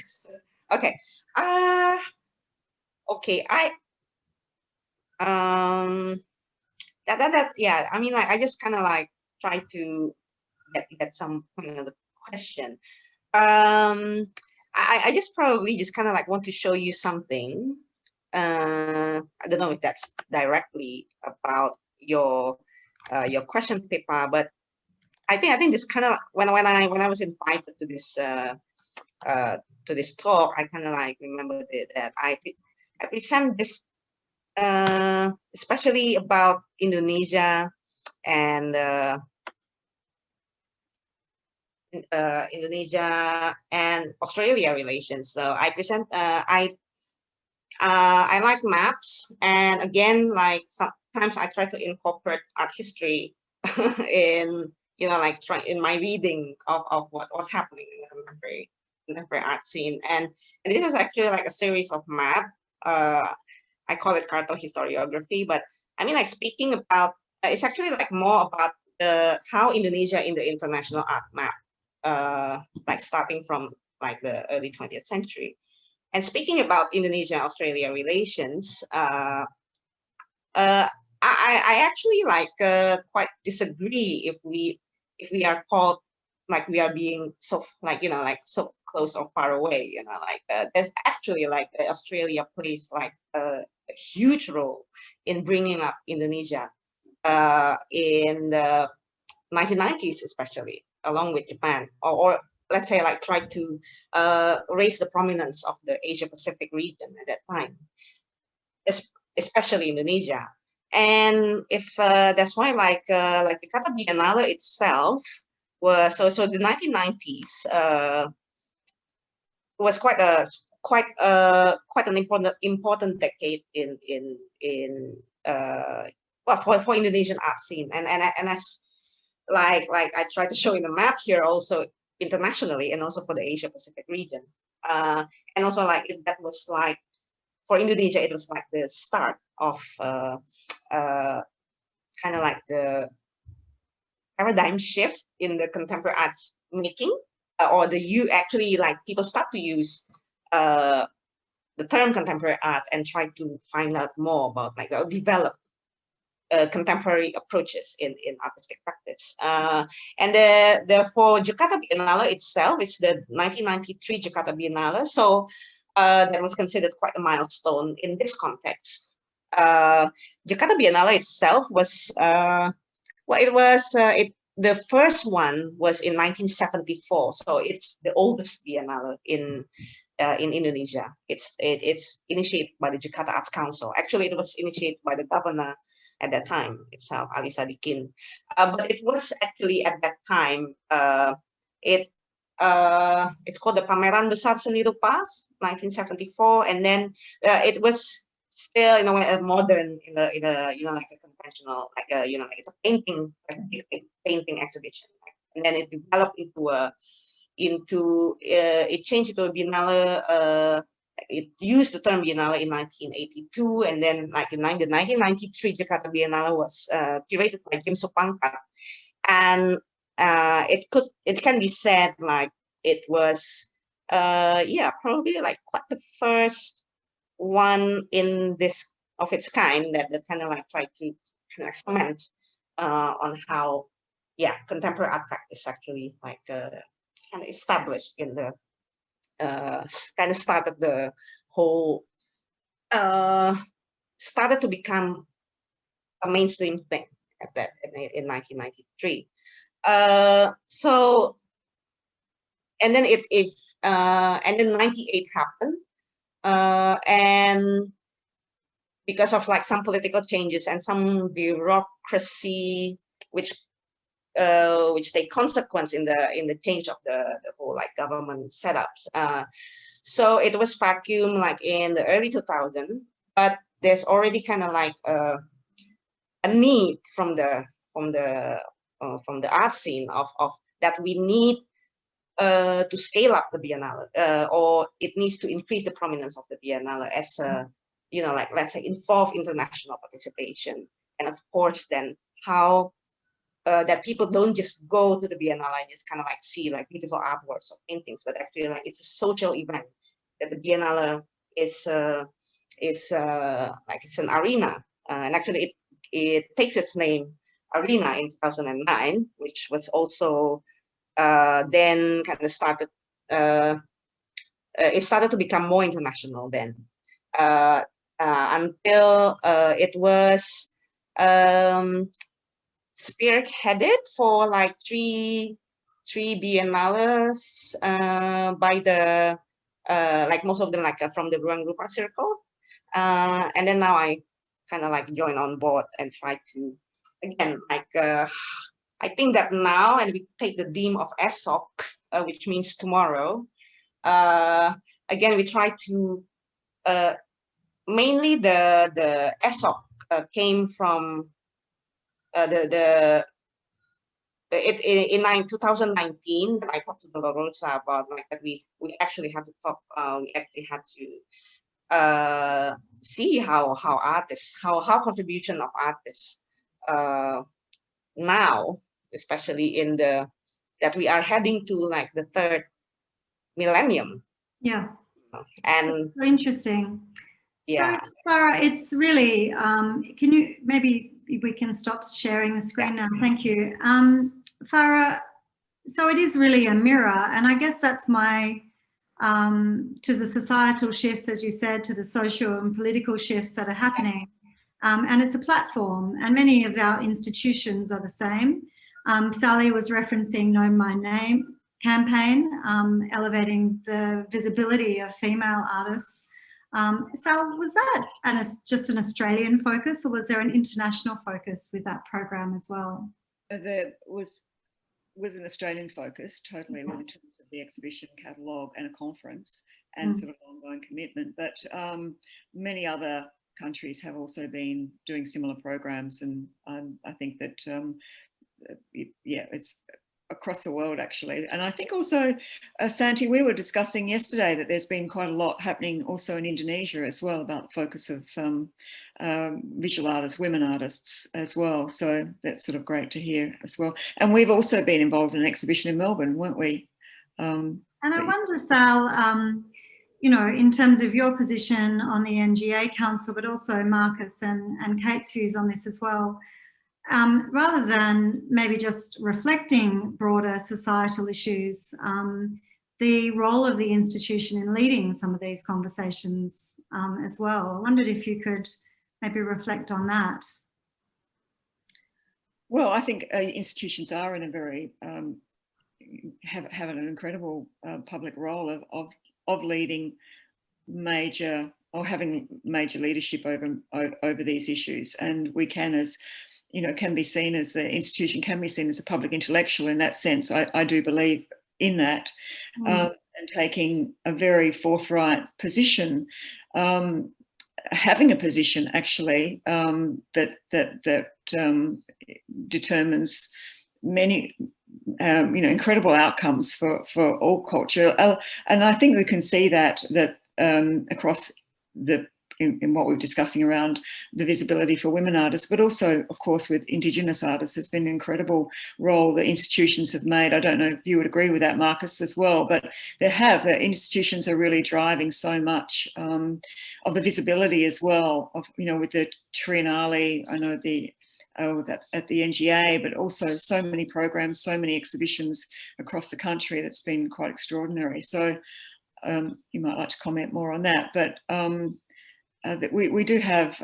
Yeah, I mean, like, I just kind of like try to get some, you know, the question. I just probably just kind of like want to show you something. I don't know if that's directly about your question paper, but I think this kind of when I was invited to this talk, I kind of like remembered that I present this especially about Indonesia and Indonesia and Australia relations. So I present I like maps, and again, like sometimes I try to incorporate art history in like in my reading of what was happening in the contemporary art scene. And this is actually like a series of map. I call it cartohistoriography, but I mean, like, speaking about it's actually like more about how Indonesia in the international art map, like starting from like the early 20th century. And speaking about Indonesia-Australia relations, I actually like quite disagree if we are called like we are being so like like so close or far away. Like there's actually like Australia plays like a huge role in bringing up Indonesia in the 1990s, especially along with Japan, or let's say like try to raise the prominence of the Asia Pacific region at that time, especially Indonesia. And if that's why like the Jakarta Biennale itself was so the 1990s was quite an important decade in well for Indonesian art scene, and as like I try to show in the map here, also internationally and also for the Asia Pacific region, and also like that was like for Indonesia, it was like the start of kind of like the paradigm shift in the contemporary arts making, or actually like people start to use the term contemporary art and try to find out more about like develop contemporary approaches in artistic practice. And for Jakarta Biennale itself, it's the 1993 Jakarta Biennale. So that was considered quite a milestone in this context. Jakarta Biennale itself was, the first one was in 1974. So it's the oldest Biennale in Indonesia. It's initiated by the Jakarta Arts Council. Actually, it was initiated by the governor at that time itself, Ali Sadikin. But it was actually at that time, it's called the Pameran Besar Seni Rupa, 1974, and then it was still modern in a like a conventional like it's a painting, like a painting exhibition, and then it developed it changed into a biennale. It used the term Biennale in 1982, and then like in the 1993 Jakarta Biennale was curated by Jim Supangkat, and it can be said like it was probably like quite the first one in this of its kind that kind of like tried to kind of comment on how contemporary art practice actually like kind of established in the kind of started the whole started to become a mainstream thing at that in 1993. So and then and then 98 happened, and because of like some political changes and some bureaucracy which take consequence in the change of the whole like government setups. So it was vacuum like in the early 2000s, but there's already kind of like a need from the art scene of that we need to scale up the Biennale, or it needs to increase the prominence of the Biennale as like let's say involve international participation, and of course then how that people don't just go to the Biennale and just kind of like see like beautiful artworks or paintings, but actually like it's a social event, that the Biennale is like it's an arena, and actually it takes its name arena in 2009, which was also then kind of started, it started to become more international then, until it was spearheaded for like three biennales by the like most of them like from the Ruang Rupa circle, and then now I kind of like join on board and try to again like I think that now, and we take the theme of ESOC, which means tomorrow. Again, we try to mainly the ESOC came from in 2019. I talked to Dolorosa about like that we actually had to talk. We actually had to see how artists, how contribution of artists now, especially in the that we are heading to like the third millennium. Yeah. And so interesting. Yeah. So Farah, it's really, can you, maybe we can stop sharing the screen now. Thank you. Farah, so it is really a mirror, and I guess that's my, to the societal shifts, as you said, to the social and political shifts that are happening. And it's a platform, and many of our institutions are the same. Sally was referencing Know My Name campaign, elevating the visibility of female artists. Sal, was that just an Australian focus, or was there an international focus with that program as well? There was an Australian focus, totally, in terms of the exhibition catalogue and a conference and sort of ongoing commitment. But many other countries have also been doing similar programs, and I think that yeah, it's across the world actually. And I think also, Santi, we were discussing yesterday that there's been quite a lot happening also in Indonesia as well about the focus of visual artists, women artists as well. So that's sort of great to hear as well. And we've also been involved in an exhibition in Melbourne, weren't we? And I wonder, Sal, you know, in terms of your position on the NGA Council, but also Marcus and Kate's views on this as well, rather than maybe just reflecting broader societal issues, the role of the institution in leading some of these conversations as well. I wondered if you could maybe reflect on that. Well, I think institutions are in a very, have an incredible public role of leading major, or having major leadership over these issues. And we can, as you know, can be seen as, the institution can be seen as a public intellectual in that sense. I do believe in that, and taking a very forthright position, having a position actually that determines many you know, incredible outcomes for all culture. And I think we can see that across in what we're discussing around the visibility for women artists, but also, of course, with Indigenous artists. There's been an incredible role that institutions have made. I don't know if you would agree with that, Marcus, as well, but the institutions are really driving so much of the visibility as well, of, you know, with the Triennale, I know at the NGA, but also so many programs, so many exhibitions across the country. That's been quite extraordinary. So you might like to comment more on that, but that we do have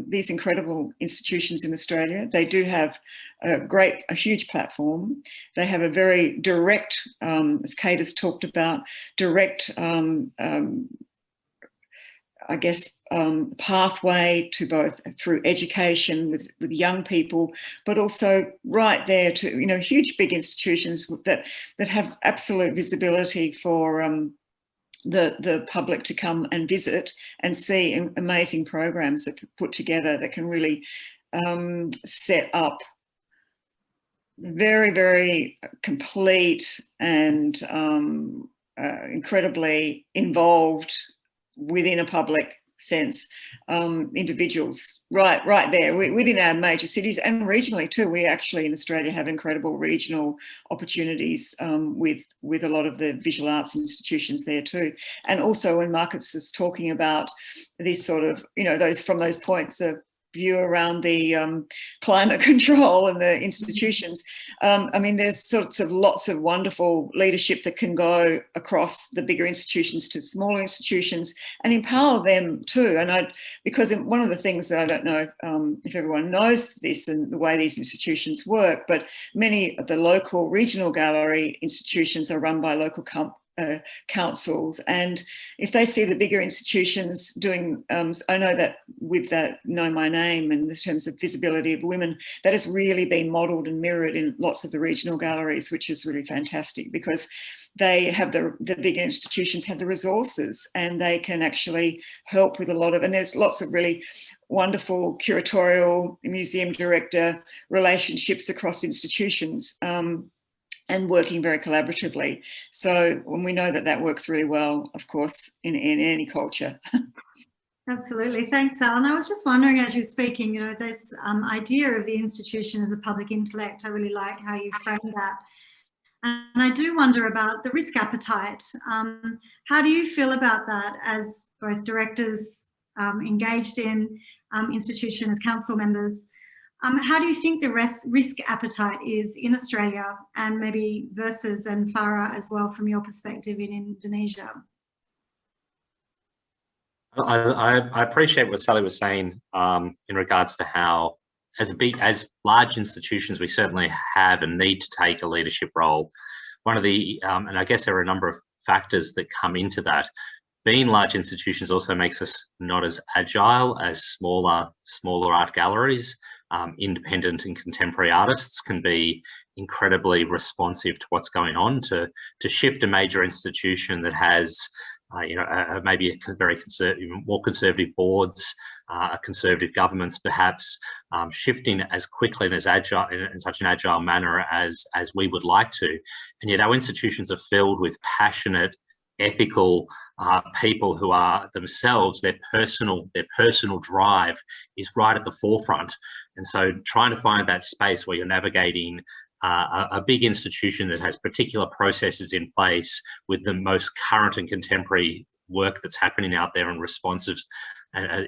these incredible institutions in Australia. They do have a huge platform. They have a very direct, as Kate has talked about, direct, I guess, pathway to both through education with young people, but also right there to, you know, huge big institutions that have absolute visibility for the public to come and visit and see amazing programs that put together that can really set up very, very complete and incredibly involved within a public sense individuals right there within our major cities, and regionally too. We actually in Australia have incredible regional opportunities with a lot of the visual arts institutions there too. And also when Marcus is talking about this sort of, you know, those points of view around the climate control and the institutions. I mean, there's sorts of lots of wonderful leadership that can go across the bigger institutions to smaller institutions and empower them too. And because one of the things that I don't know if everyone knows this and the way these institutions work, but many of the local regional gallery institutions are run by local councils, and if they see the bigger institutions doing, I know that with that Know My Name and in terms of visibility of women, that has really been modelled and mirrored in lots of the regional galleries, which is really fantastic because they have the bigger institutions have the resources and they can actually help with a lot of, and there's lots of really wonderful curatorial museum director relationships across institutions. And working very collaboratively. So when we know that that works really well, of course, in any culture. Absolutely. Thanks, Alan. I was just wondering, as you're speaking, you know, this idea of the institution as a public intellect, I really like how you framed that. And I do wonder about the risk appetite. How do you feel about that as both directors engaged in institution, as council members? How do you think the risk appetite is in Australia and maybe versus, and Farah as well, from your perspective in Indonesia? I appreciate what Sally was saying in regards to how, as large institutions, we certainly have and need to take a leadership role. One of the, and I guess there are a number of factors that come into that. Being large institutions also makes us not as agile as smaller art galleries. Independent and contemporary artists can be incredibly responsive to what's going on. To shift a major institution that has, maybe a very more conservative boards, conservative governments, perhaps shifting as quickly and as agile in such an agile manner as we would like to, and yet our institutions are filled with passionate, ethical people who are themselves, their personal drive is right at the forefront. And so trying to find that space where you're navigating a big institution that has particular processes in place with the most current and contemporary work that's happening out there and responsive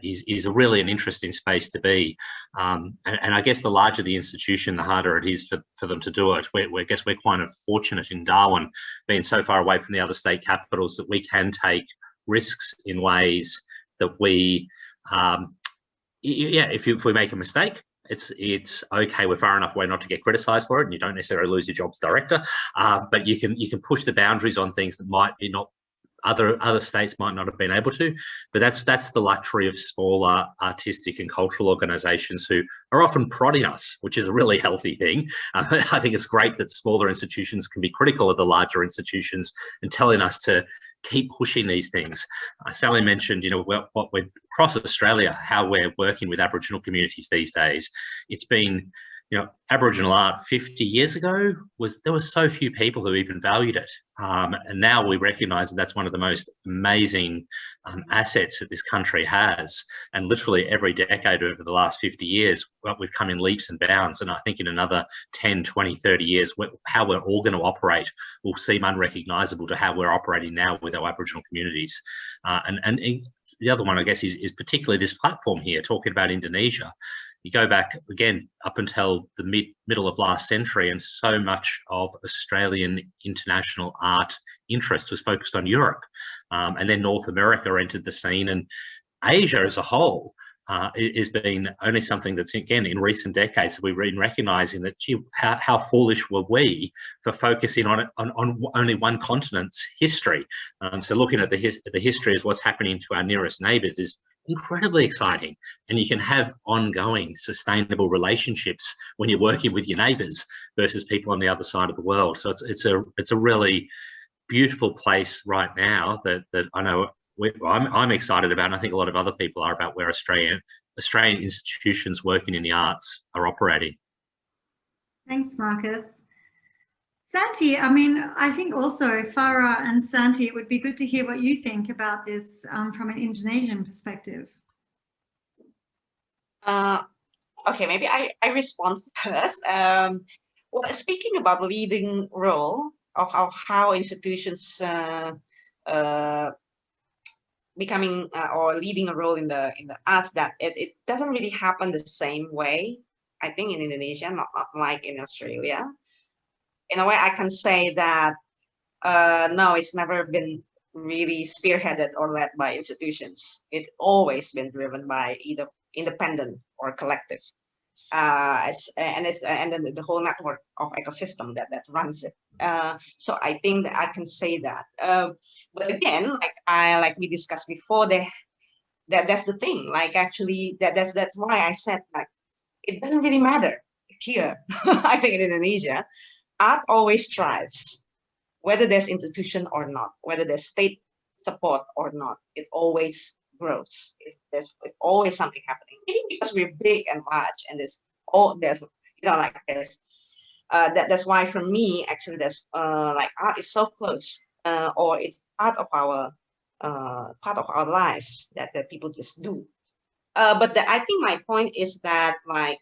is really an interesting space to be. And I guess the larger the institution, the harder it is for them to do it. I guess we're quite fortunate in Darwin, being so far away from the other state capitals, that we can take risks in ways that we, if we make a mistake, it's okay. We're far enough away not to get criticised for it, and you don't necessarily lose your job as director. But you can push the boundaries on things that might be not other states might not have been able to. But that's the luxury of smaller artistic and cultural organisations who are often prodding us, which is a really healthy thing. I think it's great that smaller institutions can be critical of the larger institutions and telling us to keep pushing these things. Sally mentioned, what we're across Australia, how we're working with Aboriginal communities these days. It's been, Aboriginal art 50 years ago there were so few people who even valued it, and now we recognise that that's one of the most amazing assets that this country has. And literally every decade over the last 50 years, we've come in leaps and bounds. And I think in another 10, 20, 30 years, how we're all going to operate will seem unrecognisable to how we're operating now with our Aboriginal communities. And the other one, I guess, is particularly this platform here, talking about Indonesia. You go back again up until the middle of last century, and so much of Australian international art interest was focused on Europe, and then North America entered the scene, and Asia as a whole has been only something that's, again, in recent decades we've been recognising that, gee, how foolish were we for focusing on only one continent's history. So looking at the history as what's happening to our nearest neighbours is incredibly exciting, and you can have ongoing sustainable relationships when you're working with your neighbours versus people on the other side of the world. So it's a really beautiful place right now that I know I'm excited about, and I think a lot of other people are, about where Australian institutions working in the arts are operating. Thanks, Marcus. Santi, I think also Farah and Santi, it would be good to hear what you think about this from an Indonesian perspective. Okay, maybe I respond first. Well, speaking about leading role of how institutions becoming or leading a role in the arts, that it doesn't really happen the same way, I think, in Indonesia, not like in Australia. In a way, I can say that no, it's never been really spearheaded or led by institutions. It's always been driven by either independent or collectives, and then the whole network of ecosystem that runs it. So I think that I can say that. But again, like we discussed before, that's the thing. Like actually, that's why I said like it doesn't really matter here. I think in Indonesia, art always thrives, whether there's institution or not, whether there's state support or not. It always grows. There's always something happening. Maybe because we're big and large, and there's like this. That's why for me, actually, there's like art is so close, or it's part of our lives that people just do. But I think my point is that like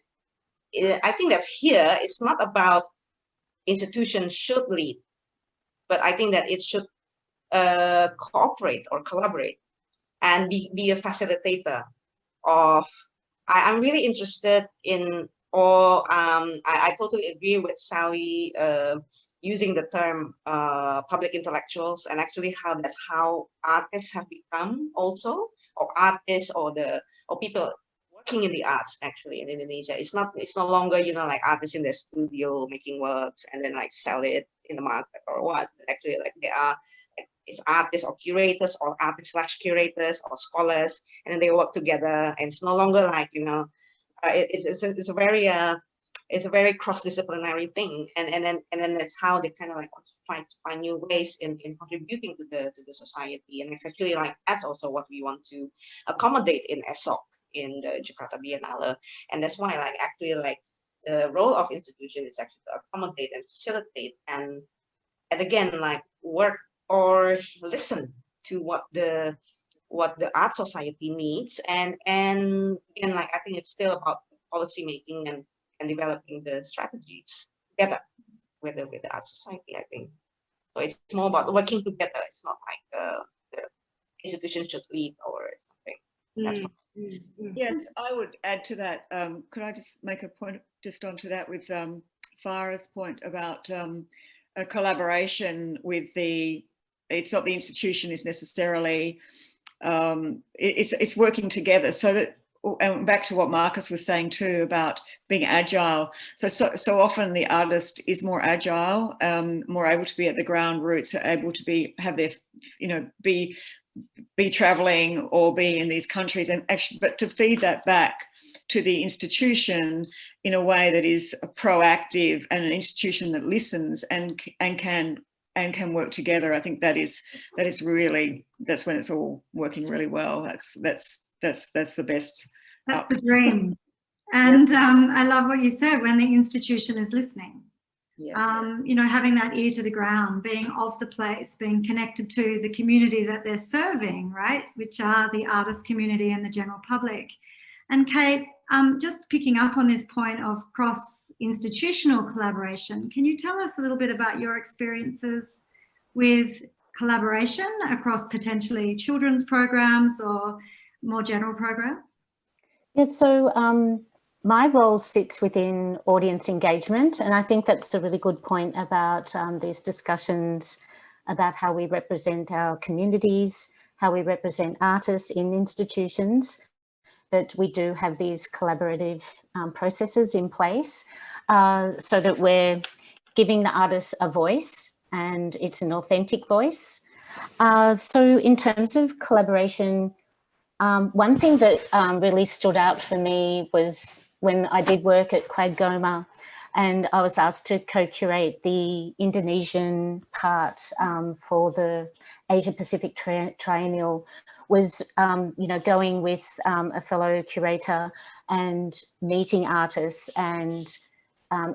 I think that here it's not about institutions should lead, but I think that it should cooperate or collaborate and be a facilitator of. I'm really interested in, or I totally agree with Sally using the term public intellectuals, and actually that's how artists have become also, or artists or people working in the arts actually in Indonesia. It's no longer, you know, like artists in their studio making works and then like sell it in the market or what. Actually, like they are, it's artists or curators or artists/curators or scholars, and then they work together. And it's no longer like, you know, it's a very cross-disciplinary thing, and then that's how they kind of like try to find new ways in contributing to the society. And it's actually like that's also what we want to accommodate in ESOC, in the Jakarta Biennale. And that's why like actually like the role of institution is actually to accommodate and facilitate and again like work or listen to what the art society needs, and again like I think it's still about policy making and developing the strategies together with the art society, I think. So it's more about working together. It's not like the institution should lead or something. That's Yes, I would add to that. Could I just make a point just onto that with Farah's point about a collaboration with it's not the institution is necessarily, it's working together, so that, and back to what Marcus was saying too about being agile. So often the artist is more agile, more able to be at the ground roots, able to have their, you know, be traveling or be in these countries, and actually, but to feed that back to the institution in a way that is proactive and an institution that listens and can work together. I think that is really, that's when it's all working really well. That's the best. That's the dream. And I love what you said, when the institution is listening. Yeah. You know, having that ear to the ground, being of the place, being connected to the community that they're serving, right, which are the artist community and the general public. And Kate, just picking up on this point of cross-institutional collaboration, can you tell us a little bit about your experiences with collaboration across potentially children's programs or more general programs? Yeah, so my role sits within audience engagement, and I think that's a really good point about these discussions about how we represent our communities, how we represent artists in institutions, that we do have these collaborative processes in place so that we're giving the artists a voice, and it's an authentic voice. So in terms of collaboration, one thing that really stood out for me was when I did work at Quagoma, and I was asked to co-curate the Indonesian part for the Asia Pacific Triennial, was you know, going with a fellow curator and meeting artists and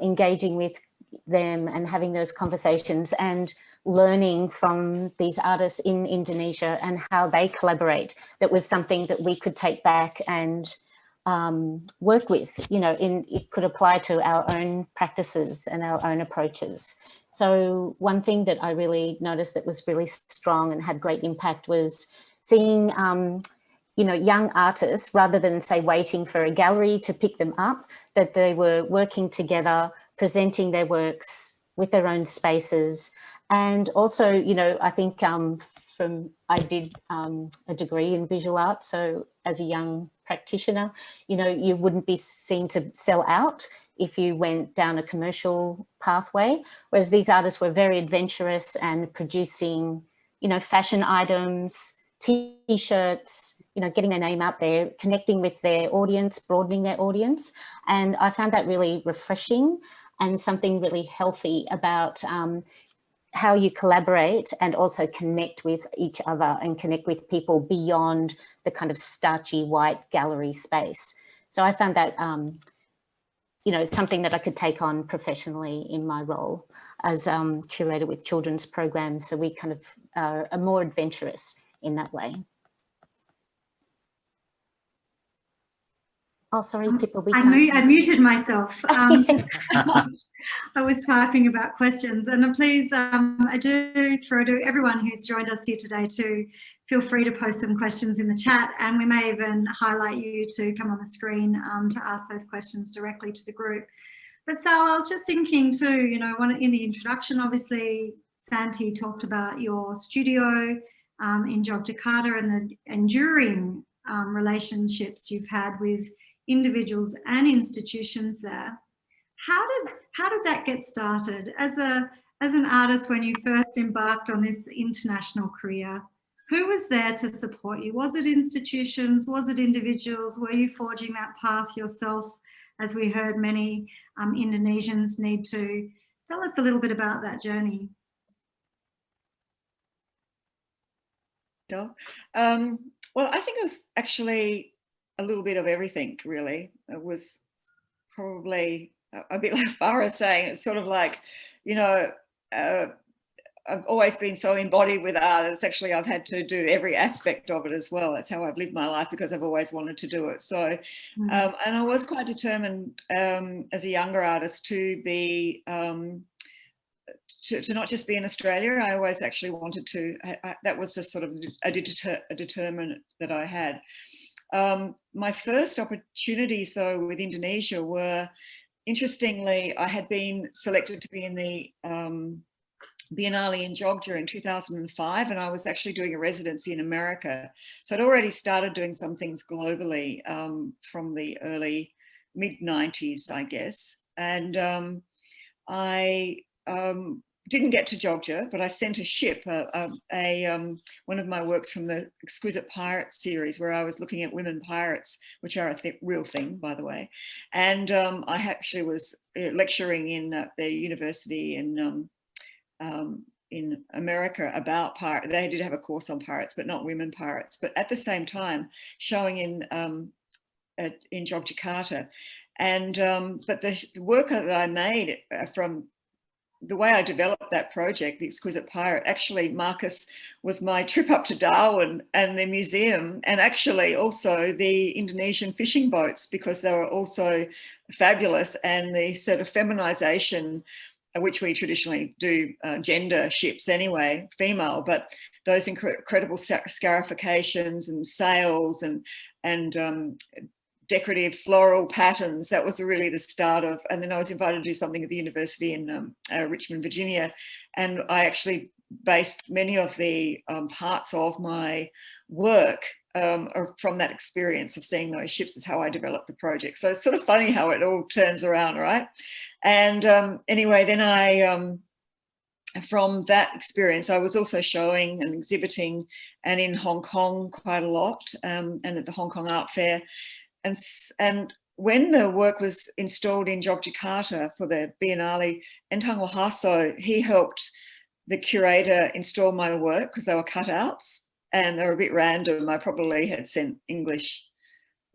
engaging with them and having those conversations and learning from these artists in Indonesia and how they collaborate. That was something that we could take back and work with, you know, it could apply to our own practices and our own approaches. So one thing that I really noticed that was really strong and had great impact was seeing, you know, young artists, rather than say waiting for a gallery to pick them up, that they were working together, presenting their works with their own spaces. And also, you know, I think I did a degree in visual art. So as a young practitioner, you know, you wouldn't be seen to sell out if you went down a commercial pathway, whereas these artists were very adventurous and producing, you know, fashion items, T-shirts, you know, getting their name out there, connecting with their audience, broadening their audience. And I found that really refreshing and something really healthy about how you collaborate and also connect with each other and connect with people beyond the kind of starchy white gallery space. So I found that, you know, something that I could take on professionally in my role as curator with children's programs. So we kind of are more adventurous in that way. Oh, sorry, people. I muted myself. I was typing about questions, and please, I do throw to everyone who's joined us here today to feel free to post some questions in the chat, and we may even highlight you to come on the screen to ask those questions directly to the group. But Sal, I was just thinking too, you know, in the introduction, obviously, Santi talked about your studio in Yogyakarta and the enduring relationships you've had with individuals and institutions there. How did that get started as an artist when you first embarked on this international career? Who was there to support you? Was it institutions? Was it individuals? Were you forging that path yourself, as we heard many Indonesians need to? Tell us a little bit about that journey. Well, I think it was actually a little bit of everything, really. It was probably a bit like Farah saying, it's sort of like, you know, I've always been so embodied with art. It's actually, I've had to do every aspect of it as well. That's how I've lived my life, because I've always wanted to do it. So, and I was quite determined as a younger artist to be, to not just be in Australia. I always actually wanted to, that was the sort of a determinant that I had. My first opportunities though with Indonesia were, interestingly, I had been selected to be in the Biennale in Jogja in 2005, and I was actually doing a residency in America. So I'd already started doing some things globally from the early mid-90s, I guess. And I didn't get to Jogja, but I sent a ship, one of my works from the Exquisite Pirates series, where I was looking at women pirates, which are a real thing, by the way. And I actually was lecturing in the university in America about pirates. They did have a course on pirates, but not women pirates. But at the same time, showing in Yogyakarta. And but the work that I made from the way I developed that project, The Exquisite Pirate, actually, Marcus, was my trip up to Darwin and the museum, and actually also the Indonesian fishing boats, because they were also fabulous, and the sort of feminization, which we traditionally do, gender ships anyway, female, but those incredible scarifications and sails and decorative floral patterns, that was really the start of. And then I was invited to do something at the university in Richmond, Virginia, and I actually based many of the parts of my work from that experience of seeing those ships. Is how I developed the project. So it's sort of funny how it all turns around, right? And anyway, then I from that experience, I was also showing and exhibiting, and in Hong Kong quite a lot, and at the Hong Kong Art Fair. And when the work was installed in Yogyakarta for the Biennale, Entang Wahaso, he helped the curator install my work, because they were cutouts and they were a bit random. I probably had sent English,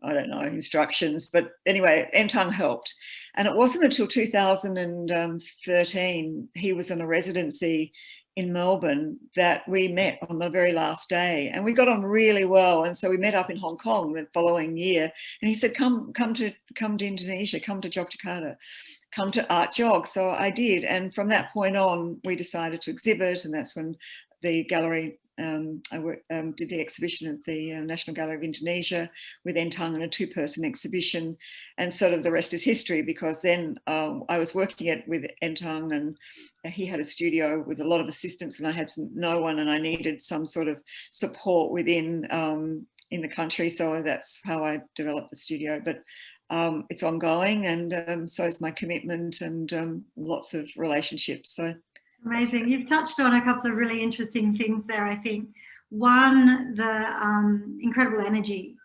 I don't know, instructions, but anyway, Entang helped. And it wasn't until 2013, he was in a residency in Melbourne, that we met on the very last day, and we got on really well. And so we met up in Hong Kong the following year, and he said, come to Indonesia, come to Yogyakarta, come to Art Jog. So I did, and from that point on, we decided to exhibit, and that's when the gallery did the exhibition at the National Gallery of Indonesia with Entang in a 2-person exhibition, and sort of the rest is history, because then I was working with Entang, and he had a studio with a lot of assistants, and I had no one, and I needed some sort of support within in the country, so that's how I developed the studio. But it's ongoing, and so is my commitment, and lots of relationships. So amazing. You've touched on a couple of really interesting things there, I think. One, the incredible energy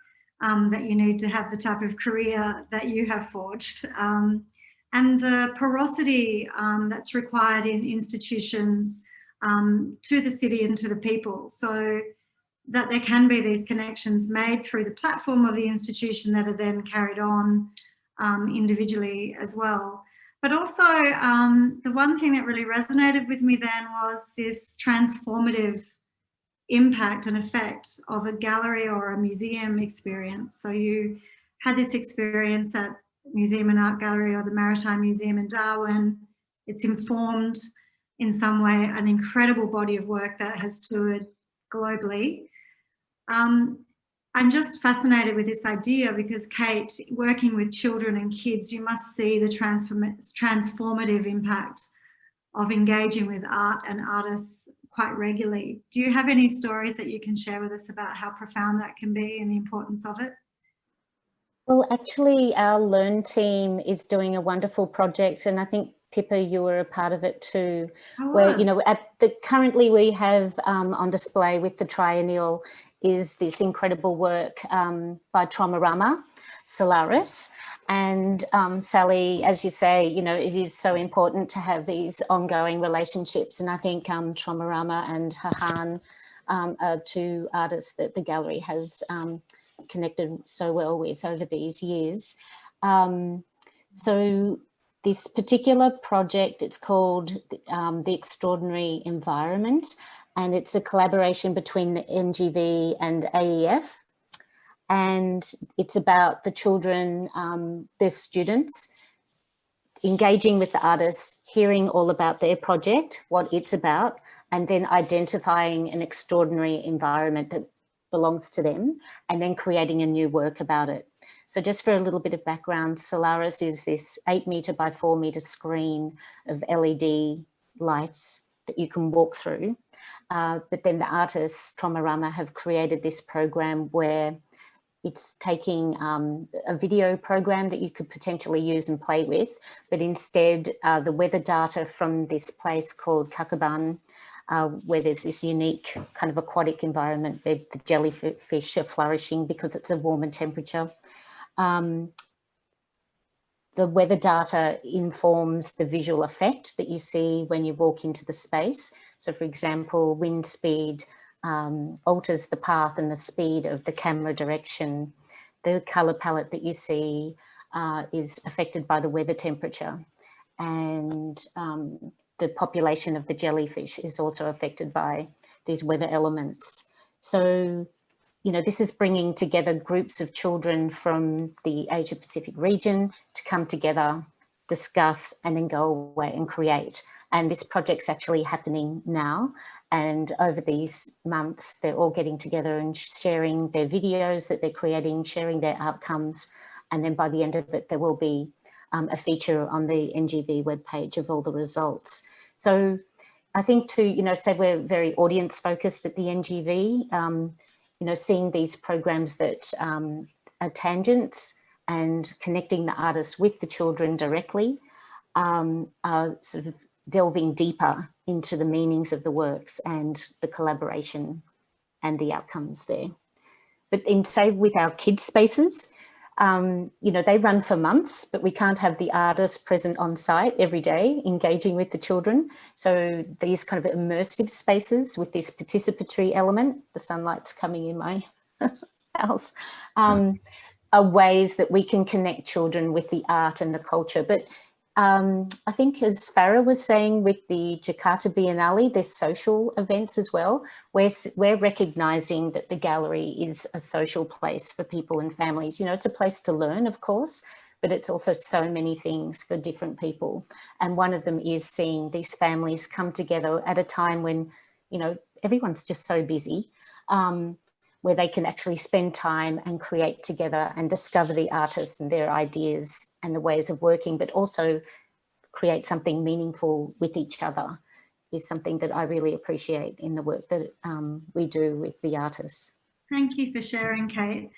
that you need to have the type of career that you have forged, and the porosity that's required in institutions to the city and to the people, so that there can be these connections made through the platform of the institution that are then carried on individually as well. But also, the one thing that really resonated with me then was this transformative impact and effect of a gallery or a museum experience. So you had this experience at Museum and Art Gallery or the Maritime Museum in Darwin. It's informed in some way an incredible body of work that has toured globally. I'm just fascinated with this idea because, Kate, working with children and kids, you must see the transformative impact of engaging with art and artists quite regularly. Do you have any stories that you can share with us about how profound that can be and the importance of it? Well, actually, our Learn team is doing a wonderful project, and I think, Pippa, you were a part of it too, where, you know, currently we have on display with the triennial is this incredible work by Traumarama Solaris. And Sally, as you say, you know, it is so important to have these ongoing relationships. And I think Traumarama and Hahan are two artists that the gallery has connected so well with over these years. So this particular project, it's called The Extraordinary Environment, and it's a collaboration between the NGV and AEF. And it's about the children, their students, engaging with the artists, hearing all about their project, what it's about, and then identifying an extraordinary environment that belongs to them, and then creating a new work about it. So just for a little bit of background, Solaris is this 8-metre by 4-metre screen of LED lights that you can walk through. But then the artists, Traumarama, have created this program where it's taking a video program that you could potentially use and play with, but instead the weather data from this place called Kakaban, where there's this unique kind of aquatic environment where the jellyfish are flourishing because it's a warmer temperature. The weather data informs the visual effect that you see when you walk into the space. So for example, wind speed alters the path and the speed of the camera direction. The colour palette that you see is affected by the weather temperature, and the population of the jellyfish is also affected by these weather elements. So, you know, this is bringing together groups of children from the Asia Pacific region to come together, discuss, and then go away and create. And this project's actually happening now. And over these months, they're all getting together and sharing their videos that they're creating, sharing their outcomes. And then by the end of it, there will be a feature on the NGV webpage of all the results. So I think to, you know, say we're very audience focused at the NGV, you know, seeing these programs that are tangents and connecting the artists with the children directly are sort of delving deeper into the meanings of the works and the collaboration and the outcomes there. But in, say, with our kids spaces, you know, they run for months, but we can't have the artists present on site every day engaging with the children. So these kind of immersive spaces with this participatory element, the sunlight's coming in my house, are ways that we can connect children with the art and the culture. But I think, as Farah was saying, with the Jakarta Biennale, there's social events as well. We're recognising that the gallery is a social place for people and families. You know, it's a place to learn, of course, but it's also so many things for different people. And one of them is seeing these families come together at a time when, you know, everyone's just so busy, where they can actually spend time and create together and discover the artists and their ideas and the ways of working, but also create something meaningful with each other, is something that I really appreciate in the work that we do with the artists. Thank you for sharing, Kate.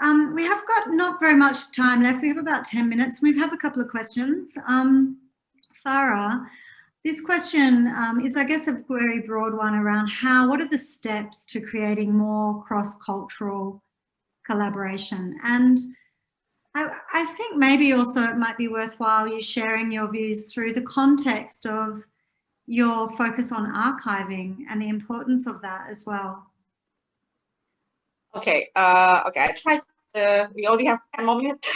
We have got not very much time left. We have about 10 minutes. We have a couple of questions. Farah, this question is, I guess, a very broad one around what are the steps to creating more cross-cultural collaboration? And I think maybe also it might be worthwhile you sharing your views through the context of your focus on archiving and the importance of that as well. Okay, I tried. We only have 10 more minutes.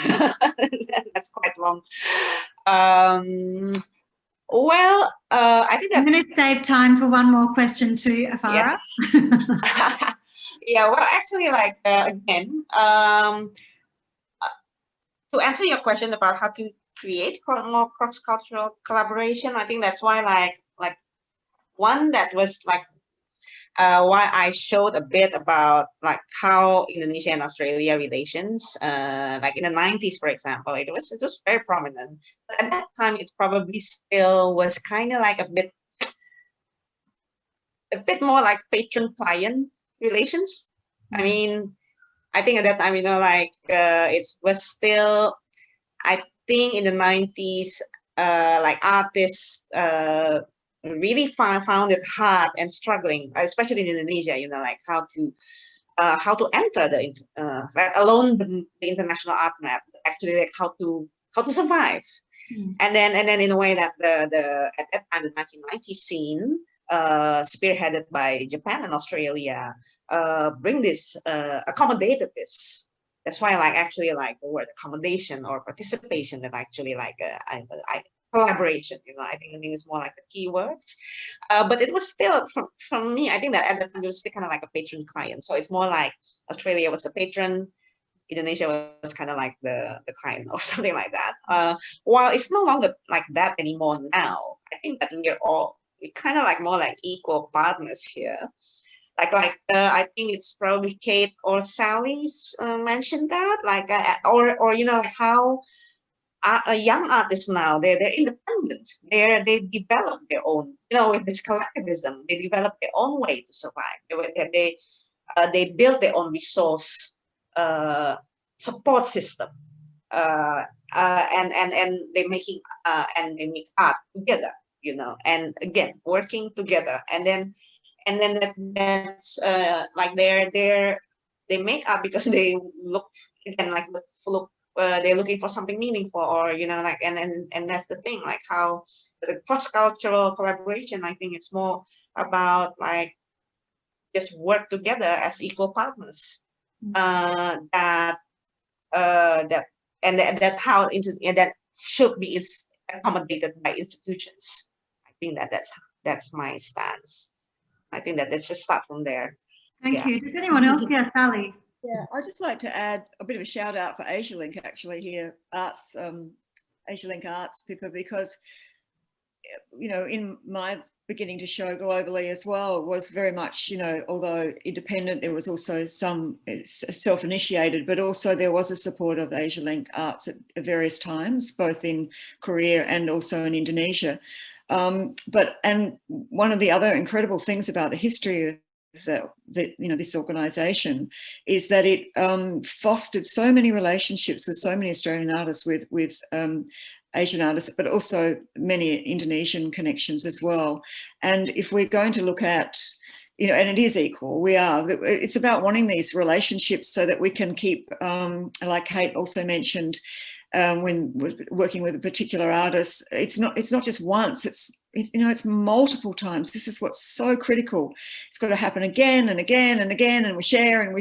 That's quite long. Well, I think that I'm going to save time for one more question too, Farah. Yeah. Yeah, well, actually, like, again, to answer your question about how to create more cross-cultural collaboration, I think that's why, like one that was like why I showed a bit about like how Indonesia and Australia relations, like in the 90s, for example, it was very prominent. But at that time, it probably still was kind of like a bit more like patron-client relations. I mean, I think at that time, like it was still, I think in the 90s, like artists really found it hard and struggling, especially in Indonesia, like how to enter the let alone the international art map, actually like how to survive. And then in a way that at that time the 1990s scene, spearheaded by Japan and Australia, accommodated this. That's why actually the word accommodation or participation that actually collaboration, I think it's more like the key words. But it was still, from me, I think that at the time it was still kind of like a patron client. So it's more like Australia was a patron, Indonesia was kind of like the client or something like that. While it's no longer like that anymore now, I think that we're kind of like more like equal partners here. I think it's probably Kate or Sally's mentioned that, or like how young artists now, they're independent. They develop their own, with this collectivism, they develop their own way to survive. They build their own resource support system, and they make art together, and again working together, and then that's like they make art because they look again like they're looking for something meaningful, or and that's the thing, like how the cross-cultural collaboration, I think it's more about like just work together as equal partners. That's how that should be accommodated by institutions. I think that's my stance. I think that let's just start from there. Thank you. Does anyone else? Yeah, Sally. Yeah, I'd just like to add a bit of a shout out for AsiaLink actually here, AsiaLink Arts, Pippa, because, in my beginning to show globally as well, was very much, although independent, there was also some self-initiated, but also there was a support of AsiaLink Arts at various times, both in Korea and also in Indonesia. And one of the other incredible things about the history of this organisation is that it fostered so many relationships with so many Australian artists, with Asian artists, but also many Indonesian connections as well. And if we're going to look at, and it is equal, it's about wanting these relationships so that we can keep, like Kate also mentioned, when we're working with a particular artist, it's not just once, it's multiple times. This is what's so critical. It's got to happen again and again and again, and we share and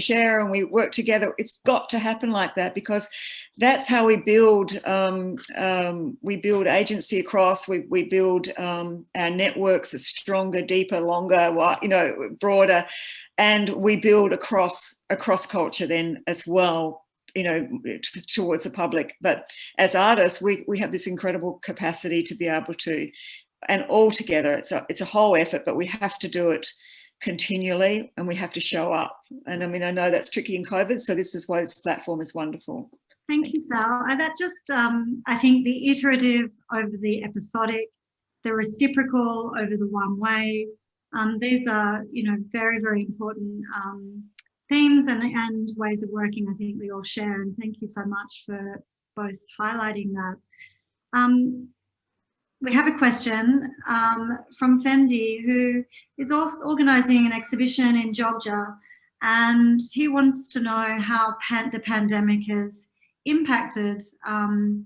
we work together. It's got to happen like that, because that's how we build agency across. We build our networks are stronger, deeper, longer, broader, and we build across culture then as well, towards the public. But as artists, we have this incredible capacity to be able to, and all together, it's a whole effort, but we have to do it continually, and we have to show up. And I mean, I know that's tricky in COVID, so this is why this platform is wonderful. Thank you, Sal. That just, I think the iterative over the episodic, the reciprocal over the one way, these are, you know, very, very important themes and ways of working I think we all share. And thank you so much for both highlighting that. We have a question from Fendi, who is also organising an exhibition in Georgia, and he wants to know how the pandemic has impacted the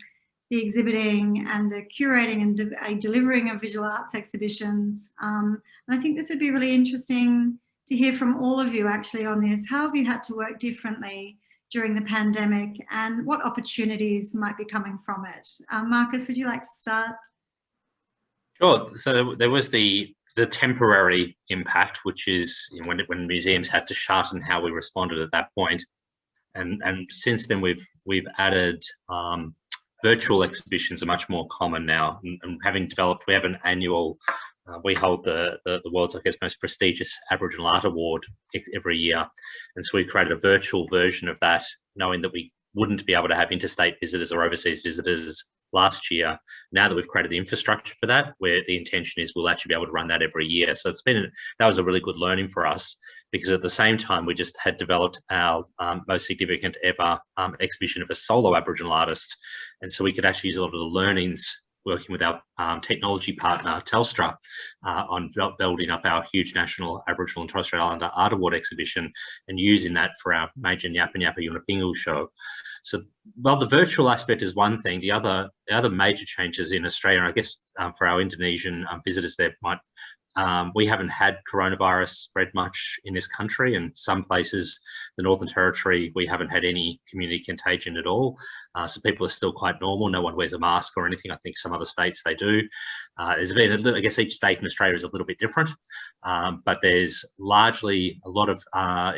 exhibiting and the curating and delivering of visual arts exhibitions. And I think this would be really interesting to hear from all of you actually on this. How have you had to work differently during the pandemic, and what opportunities might be coming from it? Marcus, would you like to start? Sure. So there was the temporary impact, which is, you know, when museums had to shut and how we responded at that point. And since then we've added virtual exhibitions are much more common now. And having developed, we have an annual, we hold the world's, I guess, most prestigious Aboriginal Art Award every year. And so we created a virtual version of that, knowing that we wouldn't be able to have interstate visitors or overseas visitors last year. Now that we've created the infrastructure for that, where the intention is we'll actually be able to run that every year. So that was a really good learning for us, because at the same time we just had developed our most significant ever exhibition of a solo Aboriginal artist. And so we could actually use a lot of the learnings working with our technology partner Telstra on building up our huge national Aboriginal and Torres Strait Islander Art Award exhibition, and using that for our major Nyapa Nyapa Yunupingu show. So while the virtual aspect is one thing, the other major changes in Australia, I guess for our Indonesian visitors there we haven't had coronavirus spread much in this country, and some places, the Northern Territory, we haven't had any community contagion at all. So people are still quite normal. No one wears a mask or anything. I think some other states they do. There's been I guess each state in Australia is a little bit different, but there's largely a lot of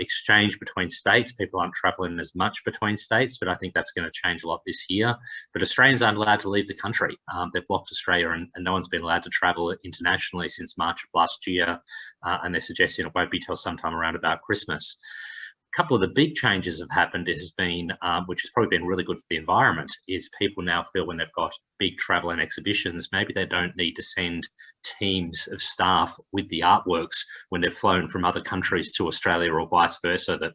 exchange between states. People aren't travelling as much between states, but I think that's going to change a lot this year. But Australians aren't allowed to leave the country. They've locked Australia, and no one's been allowed to travel internationally since March of last year, and they're suggesting it won't be till sometime around about Christmas. A couple of the big changes have happened has been, which has probably been really good for the environment, is people now feel when they've got big travel and exhibitions, maybe they don't need to send teams of staff with the artworks when they've flown from other countries to Australia, or vice versa. That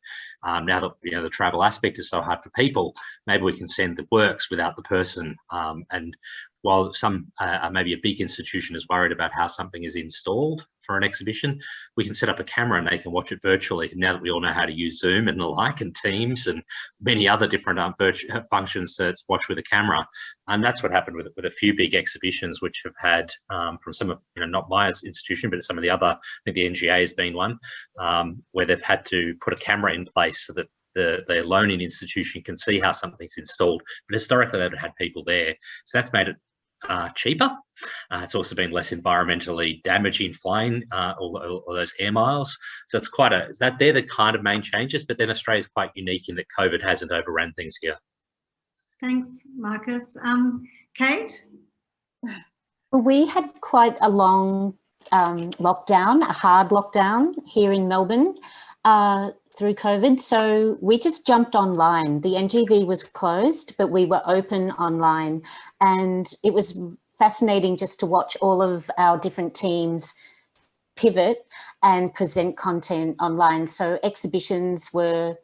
now that, you know, the travel aspect is so hard for people, maybe we can send the works without the person. And while some maybe a big institution is worried about how something is installed for an exhibition, we can set up a camera and they can watch it virtually. Now that we all know how to use Zoom and the like, and Teams and many other different virtual functions to watch with a camera. And that's what happened with a few big exhibitions which have had from some of, you know, not my institution, but some of the other, I think the NGA has been one, where they've had to put a camera in place so that the loaning institution can see how something's installed. But historically they've had people there. So that's made it cheaper. It's also been less environmentally damaging flying all those air miles. So it's quite they're the kind of main changes, but then Australia's quite unique in that COVID hasn't overrun things here. Thanks, Marcus. Kate? Well, we had quite a long lockdown, a hard lockdown here in Melbourne through COVID. So we just jumped online. The NGV was closed, but we were open online. And it was fascinating just to watch all of our different teams pivot and present content online. So exhibitions were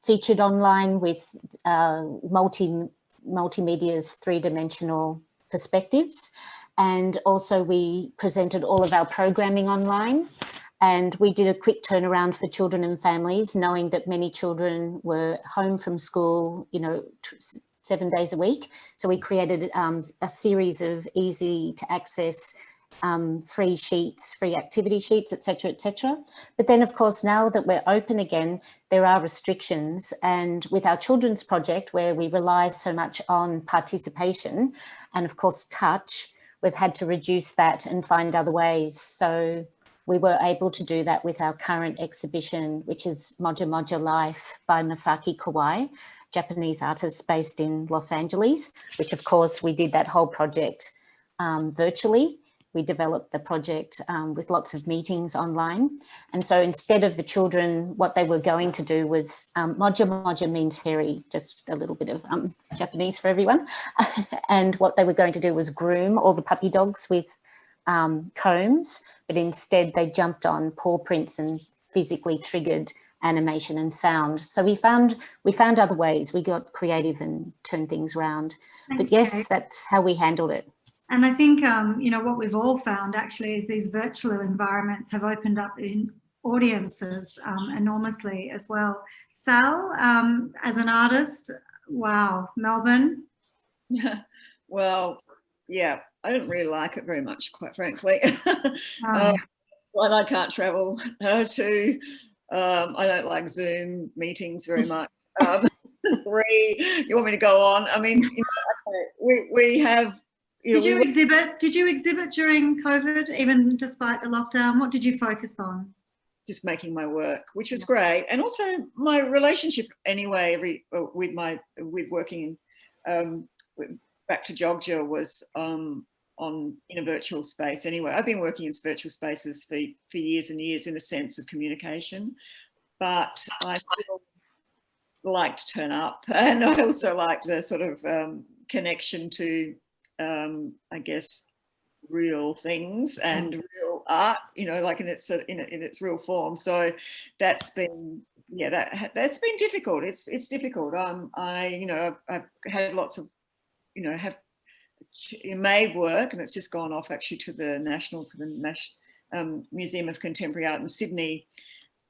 featured online with multimedia's three-dimensional perspectives. And also we presented all of our programming online. And we did a quick turnaround for children and families, knowing that many children were home from school, you know, 7 days a week. So we created a series of easy to access free sheets, free activity sheets, etc., etc. But then, of course, now that we're open again, there are restrictions. And with our children's project, where we rely so much on participation and, of course, touch, we've had to reduce that and find other ways. So we were able to do that with our current exhibition, which is Moja Moja Life by Masaki Kawai, Japanese artist based in Los Angeles, which of course we did that whole project virtually. we developed the project with lots of meetings online. And so instead of the children, what they were going to do was, moja moja means hairy, just a little bit of Japanese for everyone. And what they were going to do was groom all the puppy dogs with combs, but instead they jumped on paw prints and physically triggered animation and sound. So we found other ways. We got creative and turned things around. But yes, that's how we handled it. And I think, you know, what we've all found actually is these virtual environments have opened up in audiences enormously as well. Sal, as an artist, wow, Melbourne. Well, yeah, I didn't really like it very much, quite frankly. One, I can't travel to. I don't like Zoom meetings very much. 3, you want me to go on? I mean, you know, we have. Did you exhibit during COVID, even despite the lockdown? What did you focus on? Just making my work, which was great, and also my relationship anyway. With working in back to Jogja was in a virtual space anyway. I've been working in virtual spaces for years and years in the sense of communication, but I still like to turn up, and I also like the sort of connection to I guess real things and real art, you know, like in its real form. So that's been, yeah, that's been difficult. It's difficult. You know, I've had lots of, you know, have made work, and it's just gone off actually to the Museum of Contemporary Art in Sydney.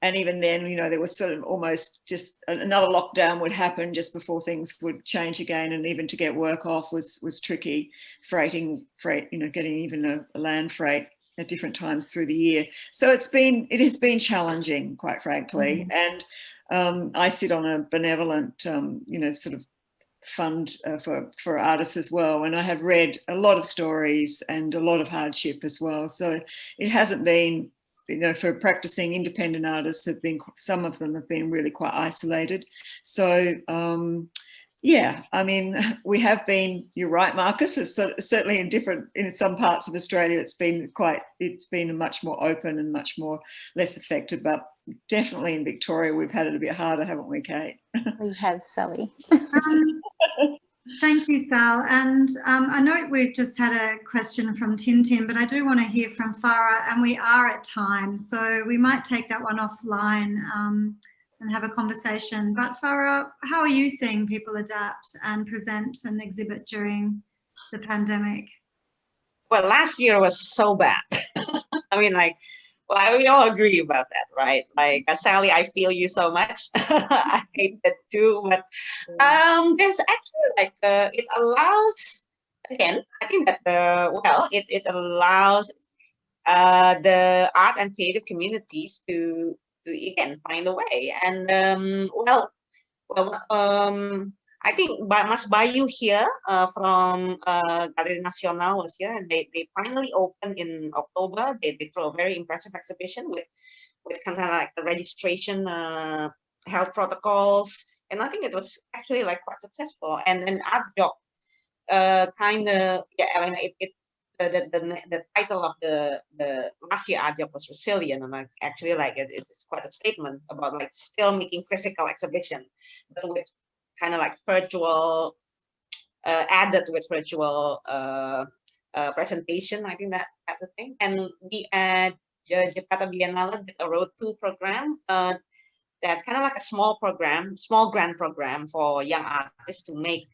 And even then, you know, there was sort of almost just another lockdown would happen just before things would change again. And even to get work off was tricky, freight, you know, getting even a land freight at different times through the year. So it has been challenging, quite frankly. And I sit on a benevolent, you know, sort of fund for artists as well. And I have read a lot of stories and a lot of hardship as well. So it hasn't been, you know, for practicing independent artists, some of them have been really quite isolated. So yeah, I mean, we have been, you're right, Marcus, it's certainly in some parts of Australia, it's been much more open and much more less affected, but definitely in Victoria, we've had it a bit harder, haven't we, Kate? We have, Sally. Thank you, Sal. And I know we've just had a question from Tintin, but I do want to hear from Farah, and we are at time, so we might take that one offline and have a conversation. But Farah, how are you seeing people adapt and present and exhibit during the pandemic? Well, last year was so bad. I mean, like, well, we all agree about that, right? Like, Sally, I feel you so much. I hate that too. But there's actually like it allows, again, I think that it allows the art and creative communities to again find a way. And I think Mas Bayu here from Galeri Nasional was here, and they finally opened in October. They threw a very impressive exhibition with kind of like the registration health protocols, and I think it was actually like quite successful. And then Advocacy kind of, yeah, I mean, the title of the last year Advocacy was resilient, and I actually like it's quite a statement about like still making physical exhibition, but with kind of like virtual, added with virtual presentation. I think that's the thing. And we at Jakarta Biennale did a Road to program, that kind of like a small grant program for young artists to make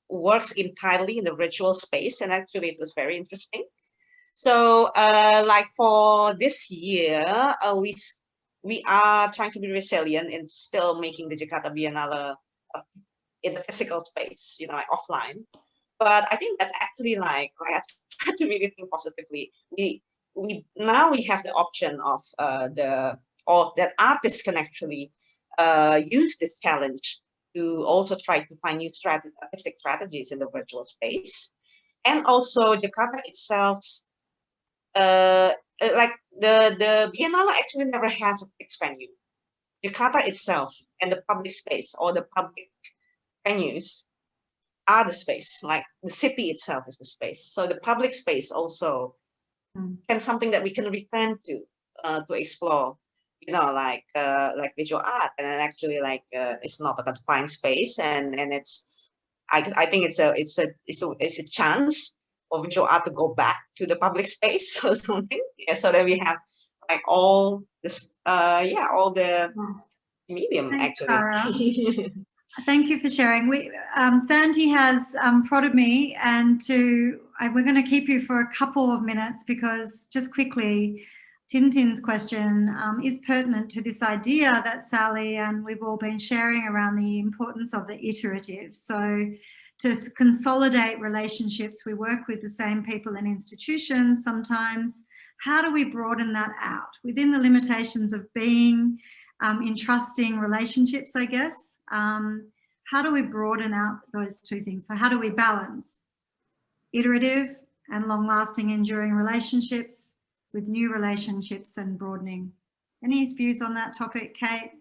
works entirely in the virtual space. And actually it was very interesting. So like for this year, we are trying to be resilient and still making the Jakarta Biennale in the physical space, you know, like offline. But I think that's actually like, I have to really think positively. We now have the option of that artists can actually use this challenge to also try to find new artistic strategies in the virtual space. And also Jakarta itself, like the Biennale actually never has a fixed venue. Jakarta itself and the public space or the public venues are the space, like the city itself is the space. So the public space also can something that we can return to explore, you know, like visual art, and then actually like it's not a confined space, and it's I think it's a chance for visual art to go back to the public space or something. Yeah, so that we have like all this all the medium. Thanks, actually. Farah. Thank you for sharing. Santi has prodded me, and we're going to keep you for a couple of minutes, because just quickly, Tintin's question is pertinent to this idea that Sally and we've all been sharing around the importance of the iterative. So to consolidate relationships, we work with the same people and institutions sometimes. How do we broaden that out within the limitations of being in trusting relationships, I guess? How do we broaden out those two things? So how do we balance iterative and long-lasting, enduring relationships with new relationships and broadening? Any views on that topic, Kate?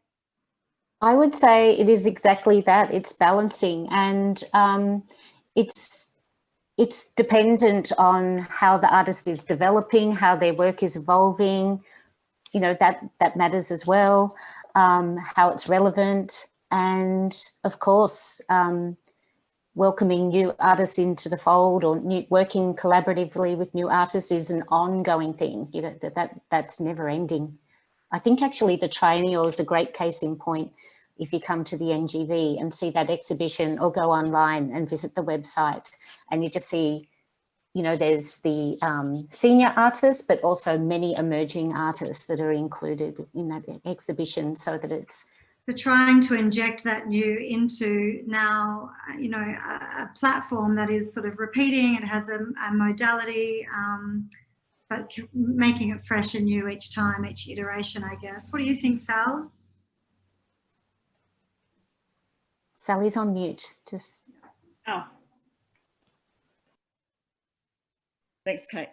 I would say it is exactly that. It's balancing, and it's dependent on how the artist is developing, how their work is evolving. You know, that matters as well. How it's relevant, and of course, welcoming new artists into the fold, or working collaboratively with new artists is an ongoing thing. You know, that's never ending. I think actually the triennial is a great case in point. If you come to the NGV and see that exhibition, or go online and visit the website, and you just see, you know, there's the senior artists, but also many emerging artists that are included in that exhibition, so that it's... So trying to inject that new into now, you know, a platform that is sort of repeating, it has a modality, but making it fresh and new each time, each iteration, I guess. What do you think, Sal? Sally's on mute, just... Oh. Thanks, Kate.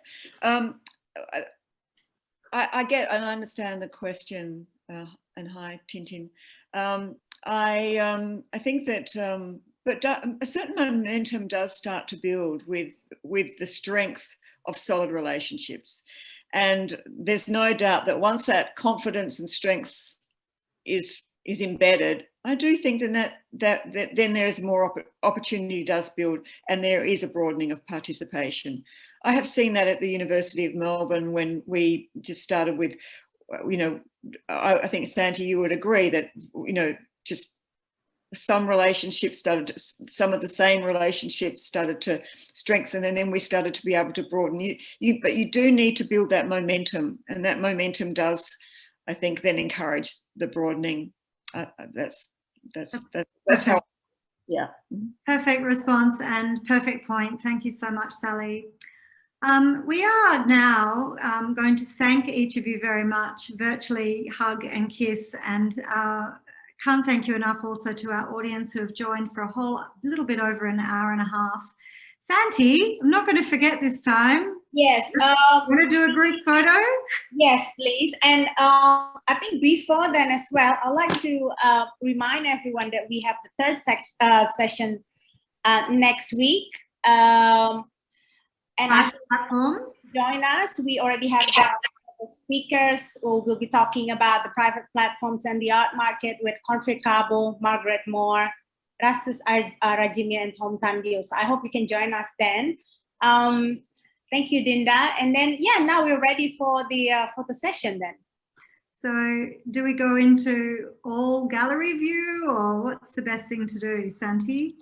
I get and I understand the question, and hi, Tintin. I think that, but a certain momentum does start to build with the strength of solid relationships, and there's no doubt that once that confidence and strength is embedded, I do think that then there is more opportunity does build, and there is a broadening of participation. I have seen that at the University of Melbourne when we just started with, you know, I think, Santi, you would agree that, you know, just some relationships started, some of the same relationships started to strengthen, and then we started to be able to broaden. But you do need to build that momentum, and that momentum does, I think, then encourage the broadening. That's how, yeah. Perfect response and perfect point. Thank you so much, Sally. We are now going to thank each of you very much, virtually hug and kiss, and can't thank you enough also to our audience who have joined for a little bit over an hour and a half. Santi, I'm not going to forget this time. Yes. Want to do a group photo? Yes, please. And I think before then as well, I'd like to remind everyone that we have the third session next week. And platforms. Join us. We already have the speakers who will be talking about the private platforms and the art market with Conflict Cabo, Margaret Moore, Rastus Rajimia, and Tom Tandio. So I hope you can join us then. Thank you, Dinda. And then, yeah, now we're ready for the session then. So do we go into all gallery view, or what's the best thing to do, Santi?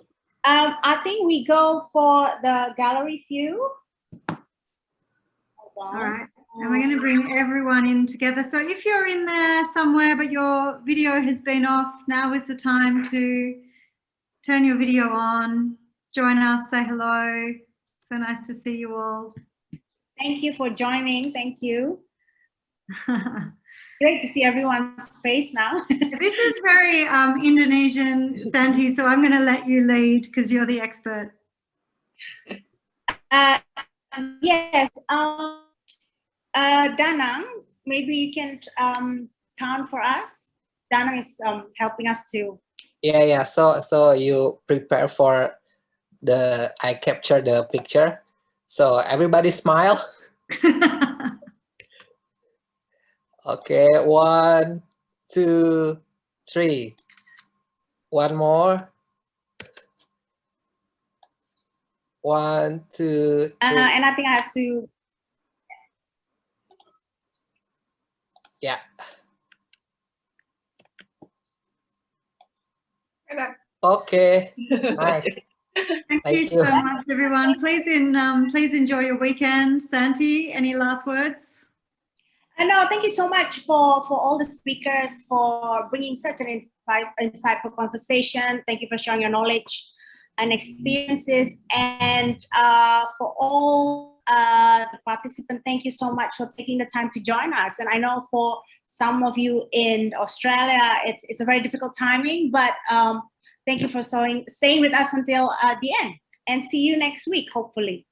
I think we go for the gallery view. All right, and we're going to bring everyone in together. So if you're in there somewhere but your video has been off, now is the time to turn your video on, join us, say hello. So nice to see you all. Thank you for joining. Thank you. Great to see everyone's face now. This is very Indonesian, Santi, so I'm going to let you lead because you're the expert. Yes. Danang, maybe you can count for us. Danang is helping us to. Yeah. So you prepare for I capture the picture. So everybody smile. Okay, 1, 2, 3. One more. 1, 2, 3. And I think I have to. Yeah. Okay. Nice. Thank you so much, everyone. Please enjoy your weekend. Santi, any last words? No, thank you so much for all the speakers for bringing such an insightful conversation. Thank you for sharing your knowledge and experiences. And for all the participants, thank you so much for taking the time to join us. And I know for some of you in Australia, it's a very difficult timing, but thank you for staying with us until the end. And see you next week, hopefully.